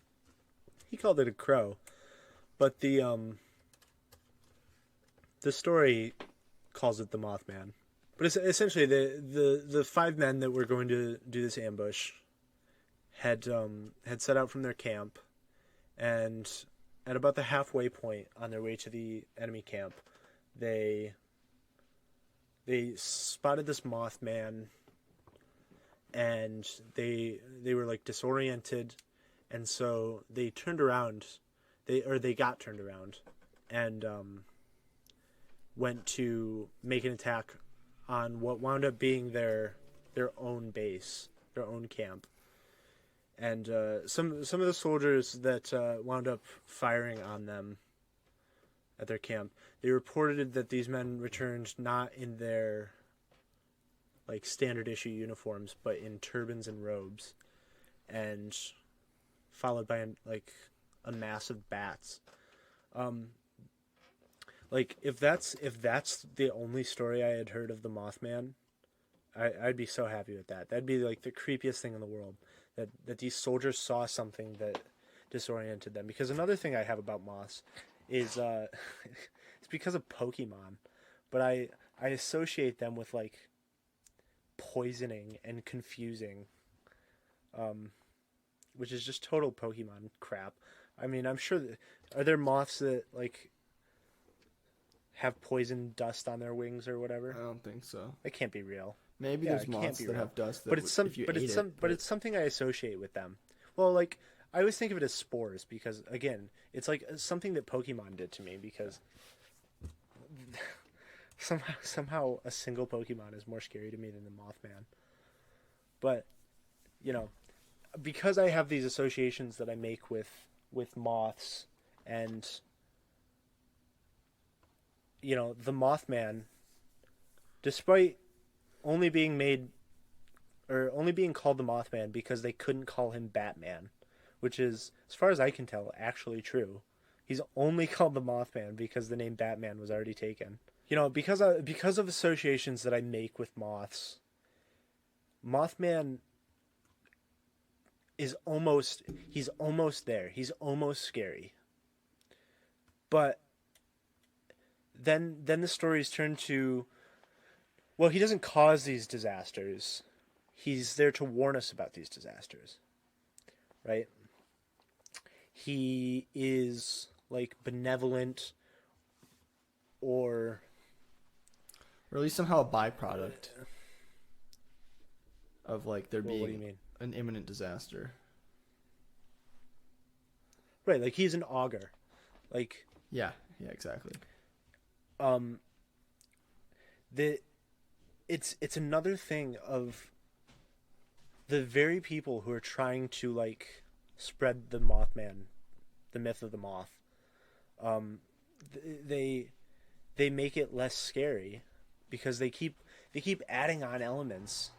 He called it a crow, but the story calls it the Mothman. But it's essentially the 5 men that were going to do this ambush had set out from their camp, and at about the halfway point on their way to the enemy camp, they spotted this Mothman, and they were like disoriented, and so they turned around. They got turned around and went to make an attack on what wound up being their own base, their own camp. And some of the soldiers that wound up firing on them at their camp, they reported that these men returned not in their like standard issue uniforms, but in turbans and robes, and followed by a mass of bats. Like, if that's the only story I had heard of the Mothman, I'd be so happy with that. That'd be like the creepiest thing in the world. That these soldiers saw something that disoriented them. Because another thing I have about moths is it's because of Pokemon, but I associate them with like poisoning and confusing, which is just total Pokemon crap. I mean, I'm sure are there moths that like have poison dust on their wings or whatever? I don't think so. It can't be real. Maybe there's moths that have dust, but it's something I associate with them. Well, like, I always think of it as spores because, again, it's like something that Pokemon did to me, because somehow a single Pokemon is more scary to me than the Mothman. But, you know, because I have these associations that I make with moths And, you know, the Mothman, despite only being called the Mothman because they couldn't call him Batman, which is, as far as I can tell, actually true. He's only called the Mothman because the name Batman was already taken. You know, because of associations that I make with moths, Mothman he's almost there. He's almost scary. But then the stories turn to, well, he doesn't cause these disasters. He's there to warn us about these disasters. Right? He is like benevolent or at least somehow a byproduct of like there being what do you mean? An imminent disaster. Right, like he's an augur. Like yeah, exactly. It's another thing of the very people who are trying to like spread the Mothman, the myth of the moth. They make it less scary because they keep adding on elements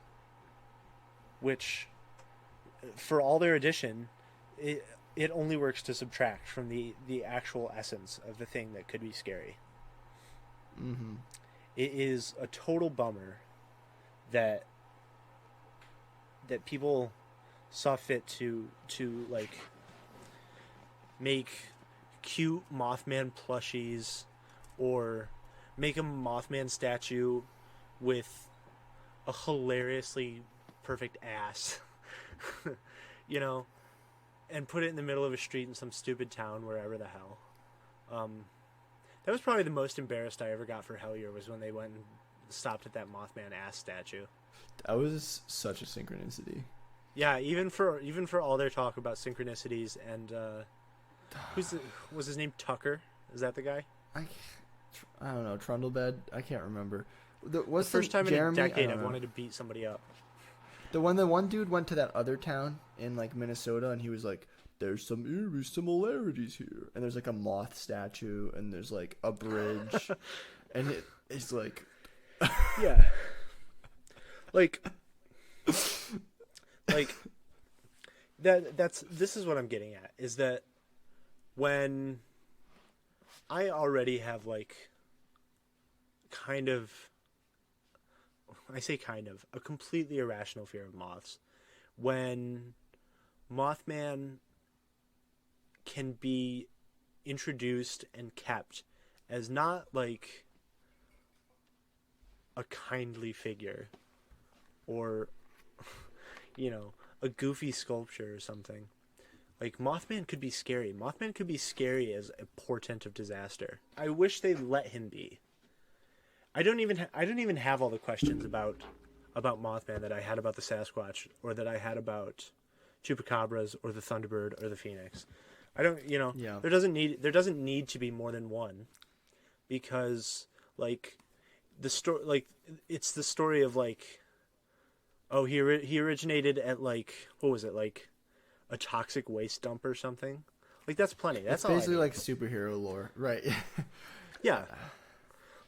which, for all their addition, it only works to subtract from the actual essence of the thing that could be scary. Mm-hmm. It is a total bummer that people saw fit to like make cute Mothman plushies or make a Mothman statue with a hilariously perfect ass, you know, and put it in the middle of a street in some stupid town wherever the hell. That was probably the most embarrassed I ever got for Hellier, was when they went and stopped at that Mothman ass statue. That was such a synchronicity. Yeah, even for all their talk about synchronicities and was his name Tucker? Is that the guy? I don't know, Trundlebed. I can't remember. What's the first time Jeremy? In a decade I've wanted to beat somebody up. The one dude went to that other town in like Minnesota, and he was like, "There's some eerie similarities here," and there's like a moth statue, and there's like a bridge, and it's like, yeah, like this is what I'm getting at, is that when I already have like a completely irrational fear of moths, when Mothman can be introduced and kept as not like a kindly figure or, you know, a goofy sculpture or something. Like, Mothman could be scary. Mothman could be scary as a portent of disaster. I wish they'd let him be. I don't even have all the questions about Mothman that I had about the Sasquatch, or that I had about Chupacabras or the Thunderbird or the Phoenix. I don't, you know, yeah. There doesn't need to be more than one, because like the story, like it's the story of like, oh, he originated at like, what was it, like a toxic waste dump or something. Like, that's plenty. That's basically like superhero lore, right? Yeah.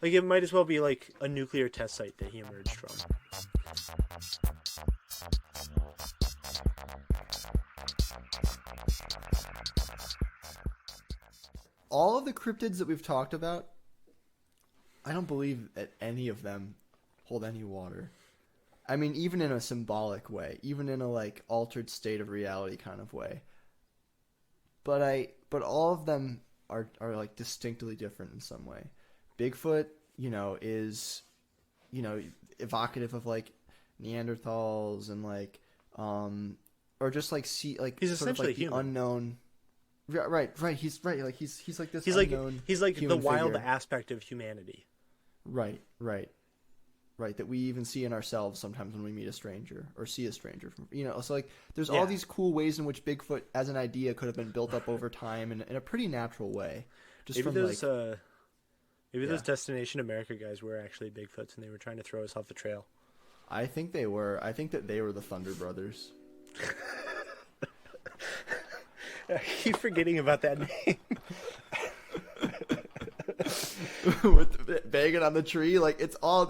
Like, it might as well be like a nuclear test site that he emerged from. All of the cryptids that we've talked about, I don't believe that any of them hold any water. I mean, even in a symbolic way, even in a like altered state of reality kind of way. But all of them are like distinctly different in some way. Bigfoot, you know, is, you know, evocative of like Neanderthals and like or just like he's sort of essentially like the human. Unknown. Right. He's right. Like he's like this. He's unknown he's like the wild figure. aspect of humanity. Right. That we even see in ourselves sometimes when we meet a stranger or see a stranger from, you know. So like, there's all these cool ways in which Bigfoot as an idea could have been built up over time in a pretty natural way. Just Maybe from those like, those Destination America guys were actually Bigfoots, and they were trying to throw us off the trail. I think they were. I think that they were the Thunder Brothers. I keep forgetting about that name. with banging on the tree. Like it's all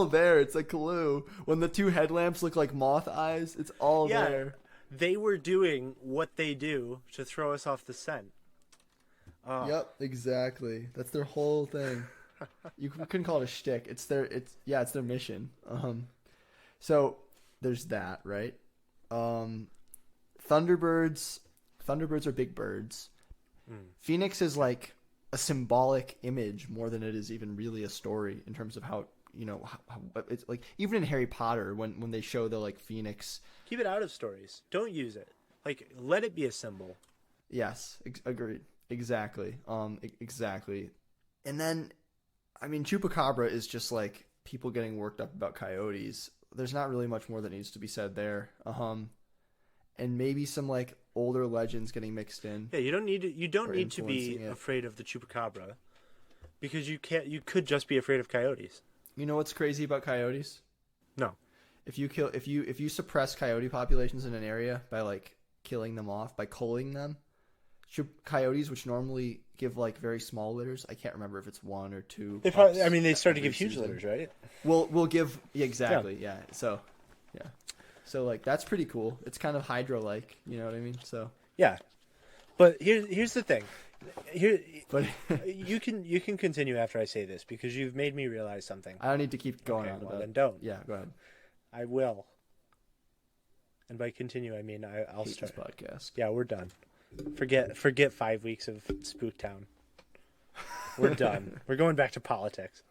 there. It's a clue. When the two headlamps look like moth eyes, it's all there. They were doing what they do to throw us off the scent. Yep, exactly. That's their whole thing. You couldn't call it a shtick. It's their mission. So there's that, right? Thunderbirds are big birds. Phoenix is like a symbolic image more than it is even really a story in terms of how, how it's like, even in Harry Potter when they show the like Phoenix. Keep it out of stories. Don't use it. Like, let it be a symbol. Yes, agreed. Exactly. Exactly. And then, I mean, Chupacabra is just like people getting worked up about coyotes. There's not really much more that needs to be said there. And maybe some like older legends getting mixed in. Yeah, you don't need to be afraid of the Chupacabra, because you could just be afraid of coyotes. You know what's crazy about coyotes? No. If you suppress coyote populations in an area by like killing them off, by culling them, coyotes, which normally give like very small litters, I can't remember if it's one or two. They start to give huge litters, right? We'll give exactly, yeah. So, yeah. So like that's pretty cool. It's kind of Hydra-like, you know what I mean? So yeah, but here's the thing. But you can continue after I say this, because you've made me realize something. I don't need to keep going on. Well, then don't. Yeah, go ahead. I will. And by continue, I mean I'll start this podcast. Yeah, we're done. Forget 5 weeks of Spooktown. We're done. We're going back to politics.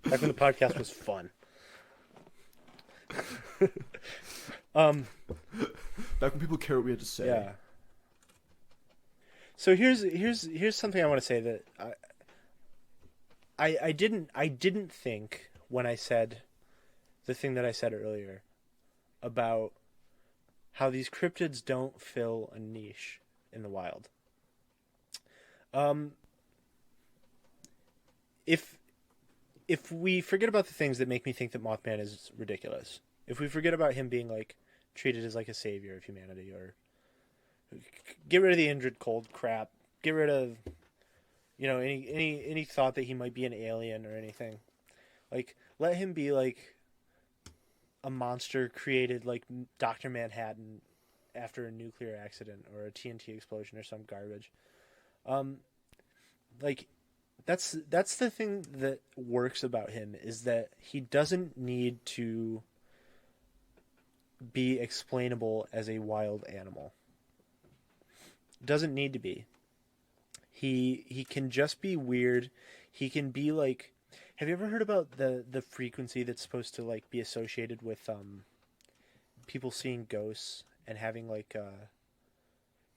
Back when the podcast was fun. Back when people care what we had to say. Yeah. So here's something I want to say that I didn't think when I said the thing that I said earlier about how these cryptids don't fill a niche in the wild. If we forget about the things that make me think that Mothman is ridiculous, if we forget about him being like treated as like a savior of humanity, or get rid of the injured cold crap, get rid of any thought that he might be an alien or anything, like let him be like a monster created like Dr. Manhattan after a nuclear accident or a TNT explosion or some garbage. Like that's the thing that works about him, is that he doesn't need to be explainable as a wild animal. Doesn't need to be. He can just be weird. He can be like, have you ever heard about the frequency that's supposed to like be associated with people seeing ghosts and having like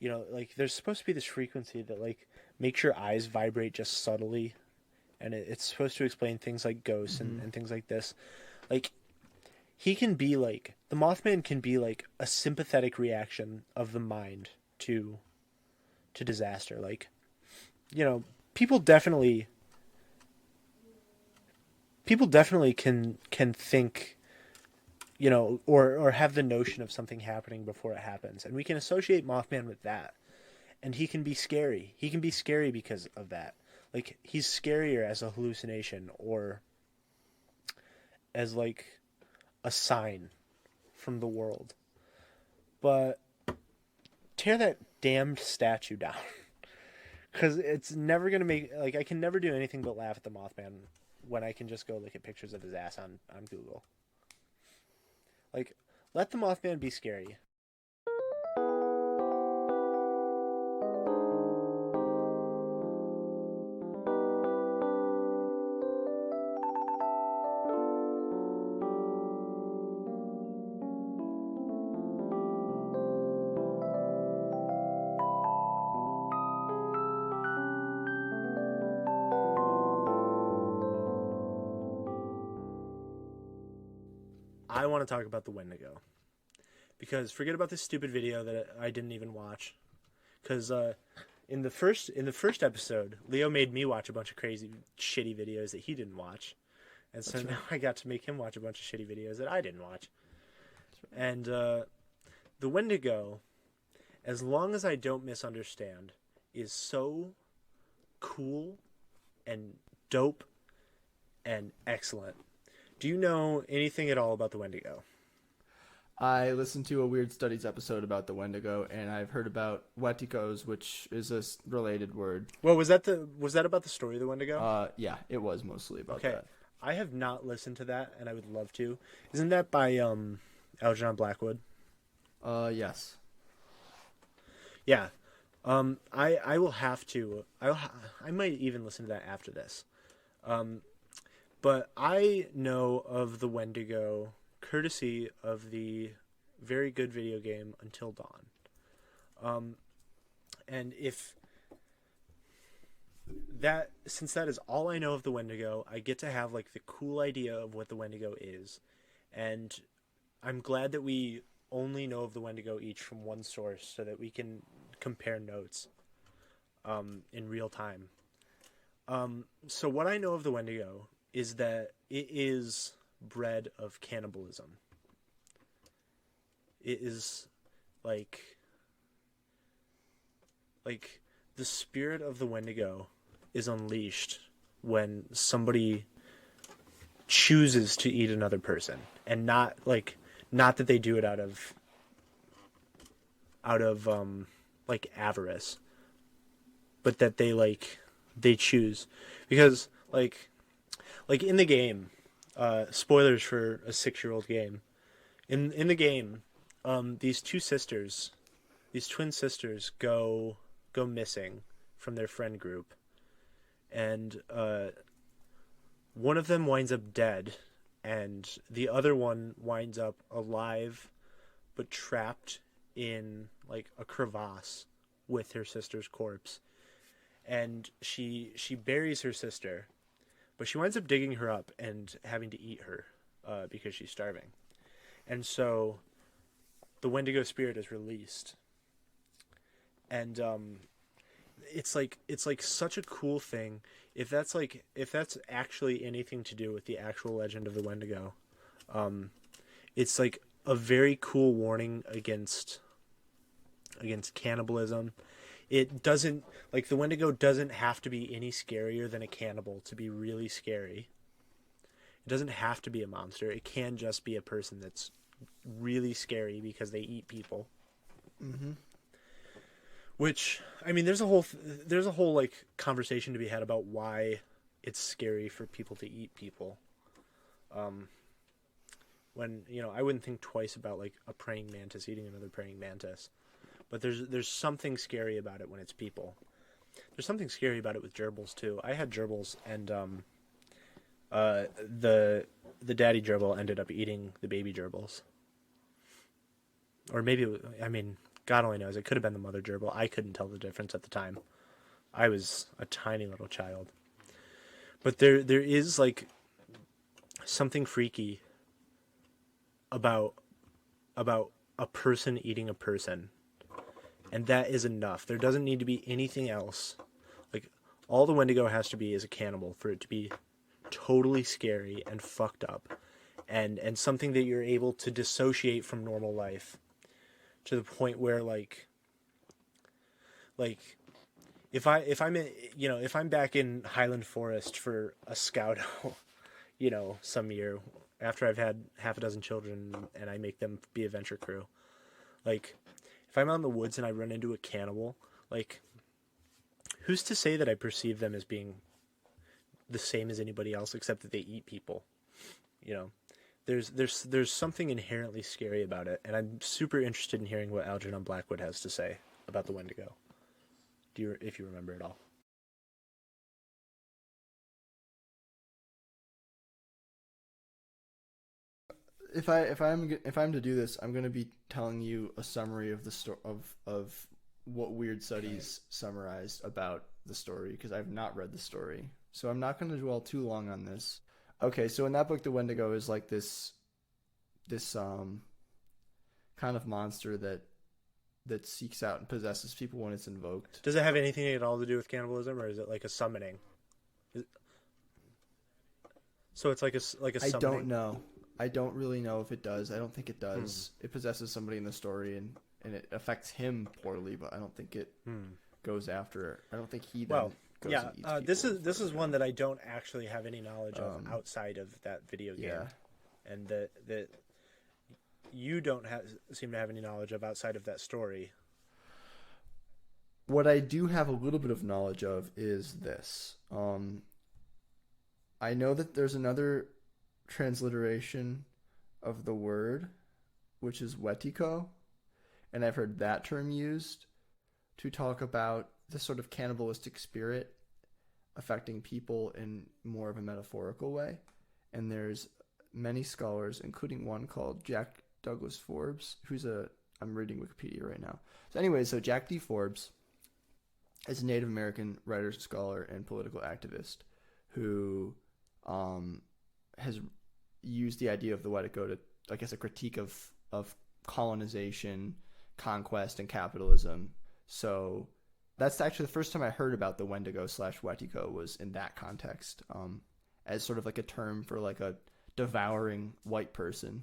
like there's supposed to be this frequency that like makes your eyes vibrate just subtly, and it's supposed to explain things like ghosts and things like this. Like he can be like, the Mothman can be like a sympathetic reaction of the mind to disaster. Like, people definitely can think, or have the notion of something happening before it happens, and we can associate Mothman with that. And he can be scary. He can be scary because of that. Like, he's scarier as a hallucination or as like a sign from the world. But tear that damned statue down. Because it's never going to make... Like, I can never do anything but laugh at the Mothman when I can just go look at pictures of his ass on Google. Like, let the Mothman be scary. I want to talk about the Wendigo, because forget about this stupid video that I didn't even watch, because in the first episode, Leo made me watch a bunch of crazy shitty videos that he didn't watch, and so now I got to make him watch a bunch of shitty videos that I didn't watch. And the Wendigo, as long as I don't misunderstand, is so cool and dope and excellent. Do you know anything at all about the Wendigo? I listened to a Weird Studies episode about the Wendigo, and I've heard about Wetikos, which is a related word. Well, was that about the story of the Wendigo? Yeah, it was mostly about Okay. that. I have not listened to that, and I would love to. Isn't that by Algernon Blackwood? Yes. Yeah. I will have to. I might even listen to that after this. But I know of the Wendigo courtesy of the very good video game Until Dawn. And if that, since that is all I know of the Wendigo, I get to have like the cool idea of what the Wendigo is. And I'm glad that we only know of the Wendigo each from one source so that we can compare notes in real time. So what I know of the Wendigo is that it is bred of cannibalism. It is like the spirit of the Wendigo is unleashed when somebody chooses to eat another person, and not that they do it out of like avarice, but that they choose, because like in the game, spoilers for a 6-year-old game, in the game, these twin sisters go missing from their friend group, and one of them winds up dead, and the other one winds up alive but trapped in like a crevasse with her sister's corpse. And she buries her sister, but she winds up digging her up and having to eat her because she's starving. And so the Wendigo spirit is released, and it's like such a cool thing. If that's actually anything to do with the actual legend of the Wendigo, it's like a very cool warning against cannibalism. It doesn't, like, the Wendigo doesn't have to be any scarier than a cannibal to be really scary. It doesn't have to be a monster. It can just be a person that's really scary because they eat people. Mm-hmm. Which, I mean, there's a whole like conversation to be had about why it's scary for people to eat people. When, I wouldn't think twice about like a praying mantis eating another praying mantis. But there's something scary about it when it's people. There's something scary about it with gerbils too. I had gerbils, and the daddy gerbil ended up eating the baby gerbils. Or maybe, I mean, God only knows. It could have been the mother gerbil. I couldn't tell the difference at the time. I was a tiny little child. But there is like something freaky about a person eating a person. And that is enough. There doesn't need to be anything else. Like, all the Wendigo has to be is a cannibal for it to be totally scary and fucked up. And something that you're able to dissociate from normal life to the point where like if I'm back in Highland Forest for a scout, some year after I've had half a dozen children and I make them be a venture crew, like, if I'm out in the woods and I run into a cannibal, like, who's to say that I perceive them as being the same as anybody else except that they eat people? There's something inherently scary about it, and I'm super interested in hearing what Algernon Blackwood has to say about the Wendigo. If you remember it all? If I'm to do this, I'm going to be telling you a summary of the story of what Weird Studies summarized about the story, because I've not read the story, so I'm not going to dwell too long on this. Okay, so in that book, the Wendigo is like this kind of monster that seeks out and possesses people when it's invoked. Does it have anything at all to do with cannibalism, or is it like a summoning? So it's like a summoning? I don't know. I don't really know if it does. I don't think it does. It possesses somebody in the story, and it affects him poorly, but I don't think it goes after. I don't think he then goes Yeah, and eats this is one that I don't actually have any knowledge of outside of that video game, Yeah. and that you don't seem to have any knowledge of outside of that story. What I do have a little bit of knowledge of is this. I know that there's another transliteration of the word, which is wetiko, and I've heard that term used to talk about the sort of cannibalistic spirit affecting people in more of a metaphorical way. And there's many scholars, including one called Jack Douglas Forbes, I'm reading Wikipedia right now. So anyway, so Jack D. Forbes is a Native American writer, scholar, and political activist who has used the idea of the Wetiko to, I guess, a critique of colonization, conquest, and capitalism. So that's actually the first time I heard about the Wendigo / Wetiko was in that context, as sort of like a term for like a devouring white person.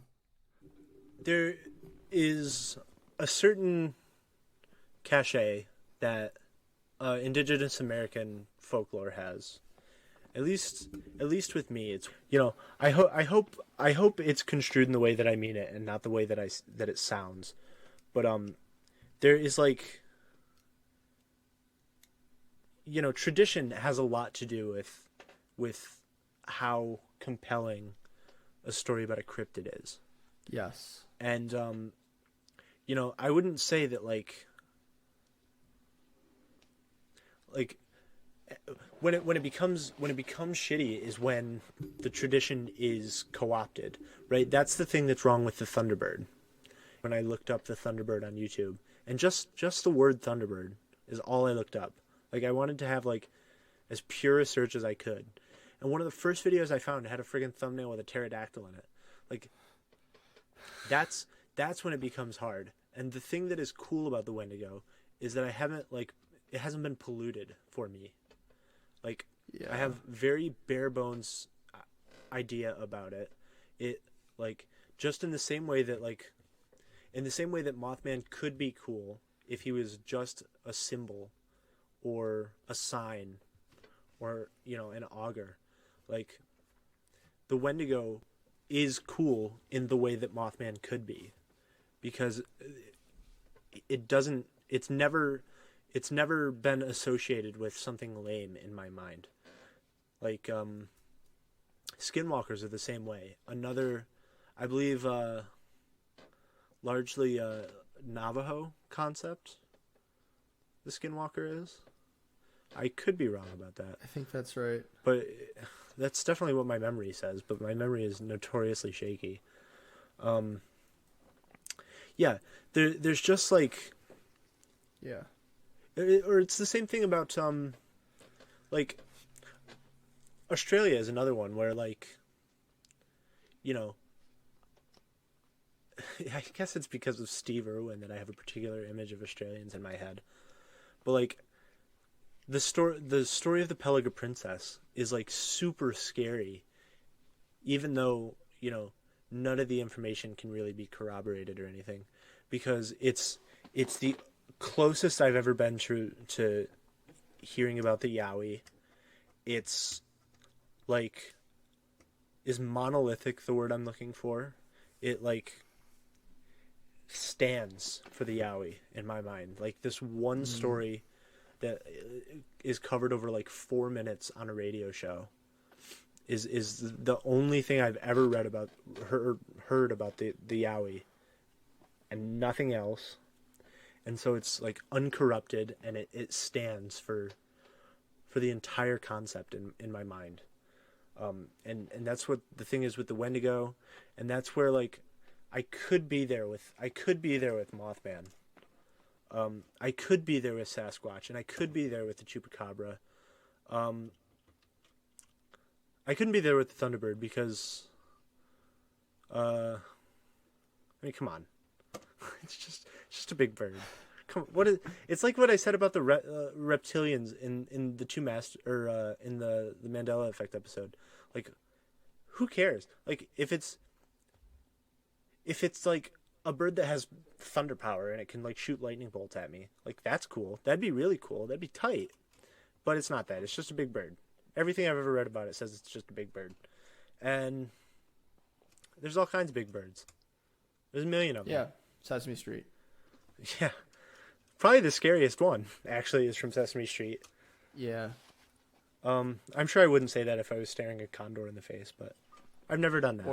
There is a certain cachet that Indigenous American folklore has. At least with me, it's, I hope it's construed in the way that I mean it and not the way that it sounds. But there is like, tradition has a lot to do with how compelling a story about a cryptid is. Yes. And I wouldn't say that like when it becomes shitty is when the tradition is co-opted, right? That's the thing that's wrong with the Thunderbird. When I looked up the Thunderbird on YouTube, and just the word Thunderbird is all I looked up. Like, I wanted to have like as pure a search as I could, and one of the first videos I found had a friggin' thumbnail with a pterodactyl in it. Like, that's when it becomes hard. And the thing that is cool about the Wendigo is that it hasn't been polluted for me. Like, yeah. I have very bare bones idea about it. It, like, just in the same way that Mothman could be cool if he was just a symbol or a sign or, an augur. Like, the Wendigo is cool in the way that Mothman could be, because it's never been associated with something lame in my mind. Like, skinwalkers are the same way. Another, I believe, largely Navajo concept, the skinwalker is. I could be wrong about that. I think that's right. But that's definitely what my memory says, but my memory is notoriously shaky. Yeah, there's just like... Yeah. Or it's the same thing about, like, Australia is another one where, like, I guess it's because of Steve Irwin that I have a particular image of Australians in my head. But, like, the story of the Pelega Princess is, like, super scary, even though, none of the information can really be corroborated or anything, because it's the closest I've ever been to hearing about the Yowie. It's like, is monolithic the word I'm looking for? It like stands for the Yowie in my mind. Like, this one story that is covered over like 4 minutes on a radio show is the only thing I've ever read about, heard about the Yowie, and nothing else. And so it's like uncorrupted, and it stands for the entire concept in my mind. And that's what the thing is with the Wendigo, and that's where like I could be there with Mothman. I could be there with Sasquatch, and I could be there with the Chupacabra. I couldn't be there with the Thunderbird because, I mean, come on, it's just a big bird. Come on, it's like what I said about the reptilians in the in the Mandela Effect episode. Like, who cares? Like, if it's like a bird that has thunder power and it can like shoot lightning bolts at me, like, that's cool. That'd be really cool. That'd be tight. but it's not that. It's just a big bird. Everything I've ever read about it says it's just a big bird. And there's all kinds of big birds. There's a million of them. Yeah, Sesame Street. Yeah. Probably the scariest one, actually, is from Sesame Street. Yeah. I'm sure I wouldn't say that if I was staring a condor in the face, but I've never done that.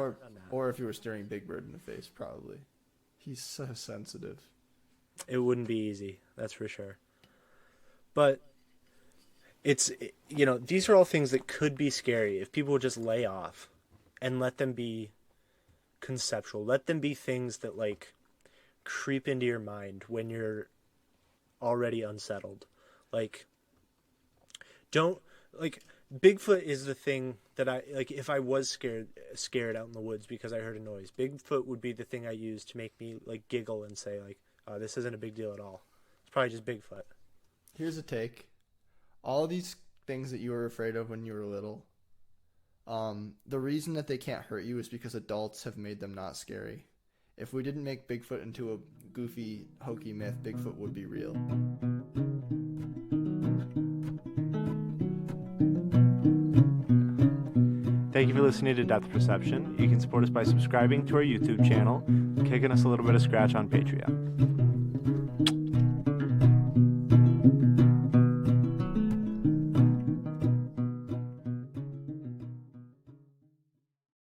Or if you were staring Big Bird in the face, probably. He's so sensitive. It wouldn't be easy, that's for sure. But it's, these are all things that could be scary if people would just lay off and let them be conceptual. Let them be things that, like, creep into your mind when you're already unsettled. Like, Bigfoot is the thing that if I was scared out in the woods because I heard a noise, Bigfoot would be the thing I use to make me, like, giggle and say, like, oh, this isn't a big deal at all. It's probably just Bigfoot. Here's a take. All these things that you were afraid of when you were little, the reason that they can't hurt you is because adults have made them not scary. If we didn't make Bigfoot into a goofy, hokey myth, Bigfoot would be real. Thank you for listening to Depth Perception. You can support us by subscribing to our YouTube channel, kicking us a little bit of scratch on Patreon.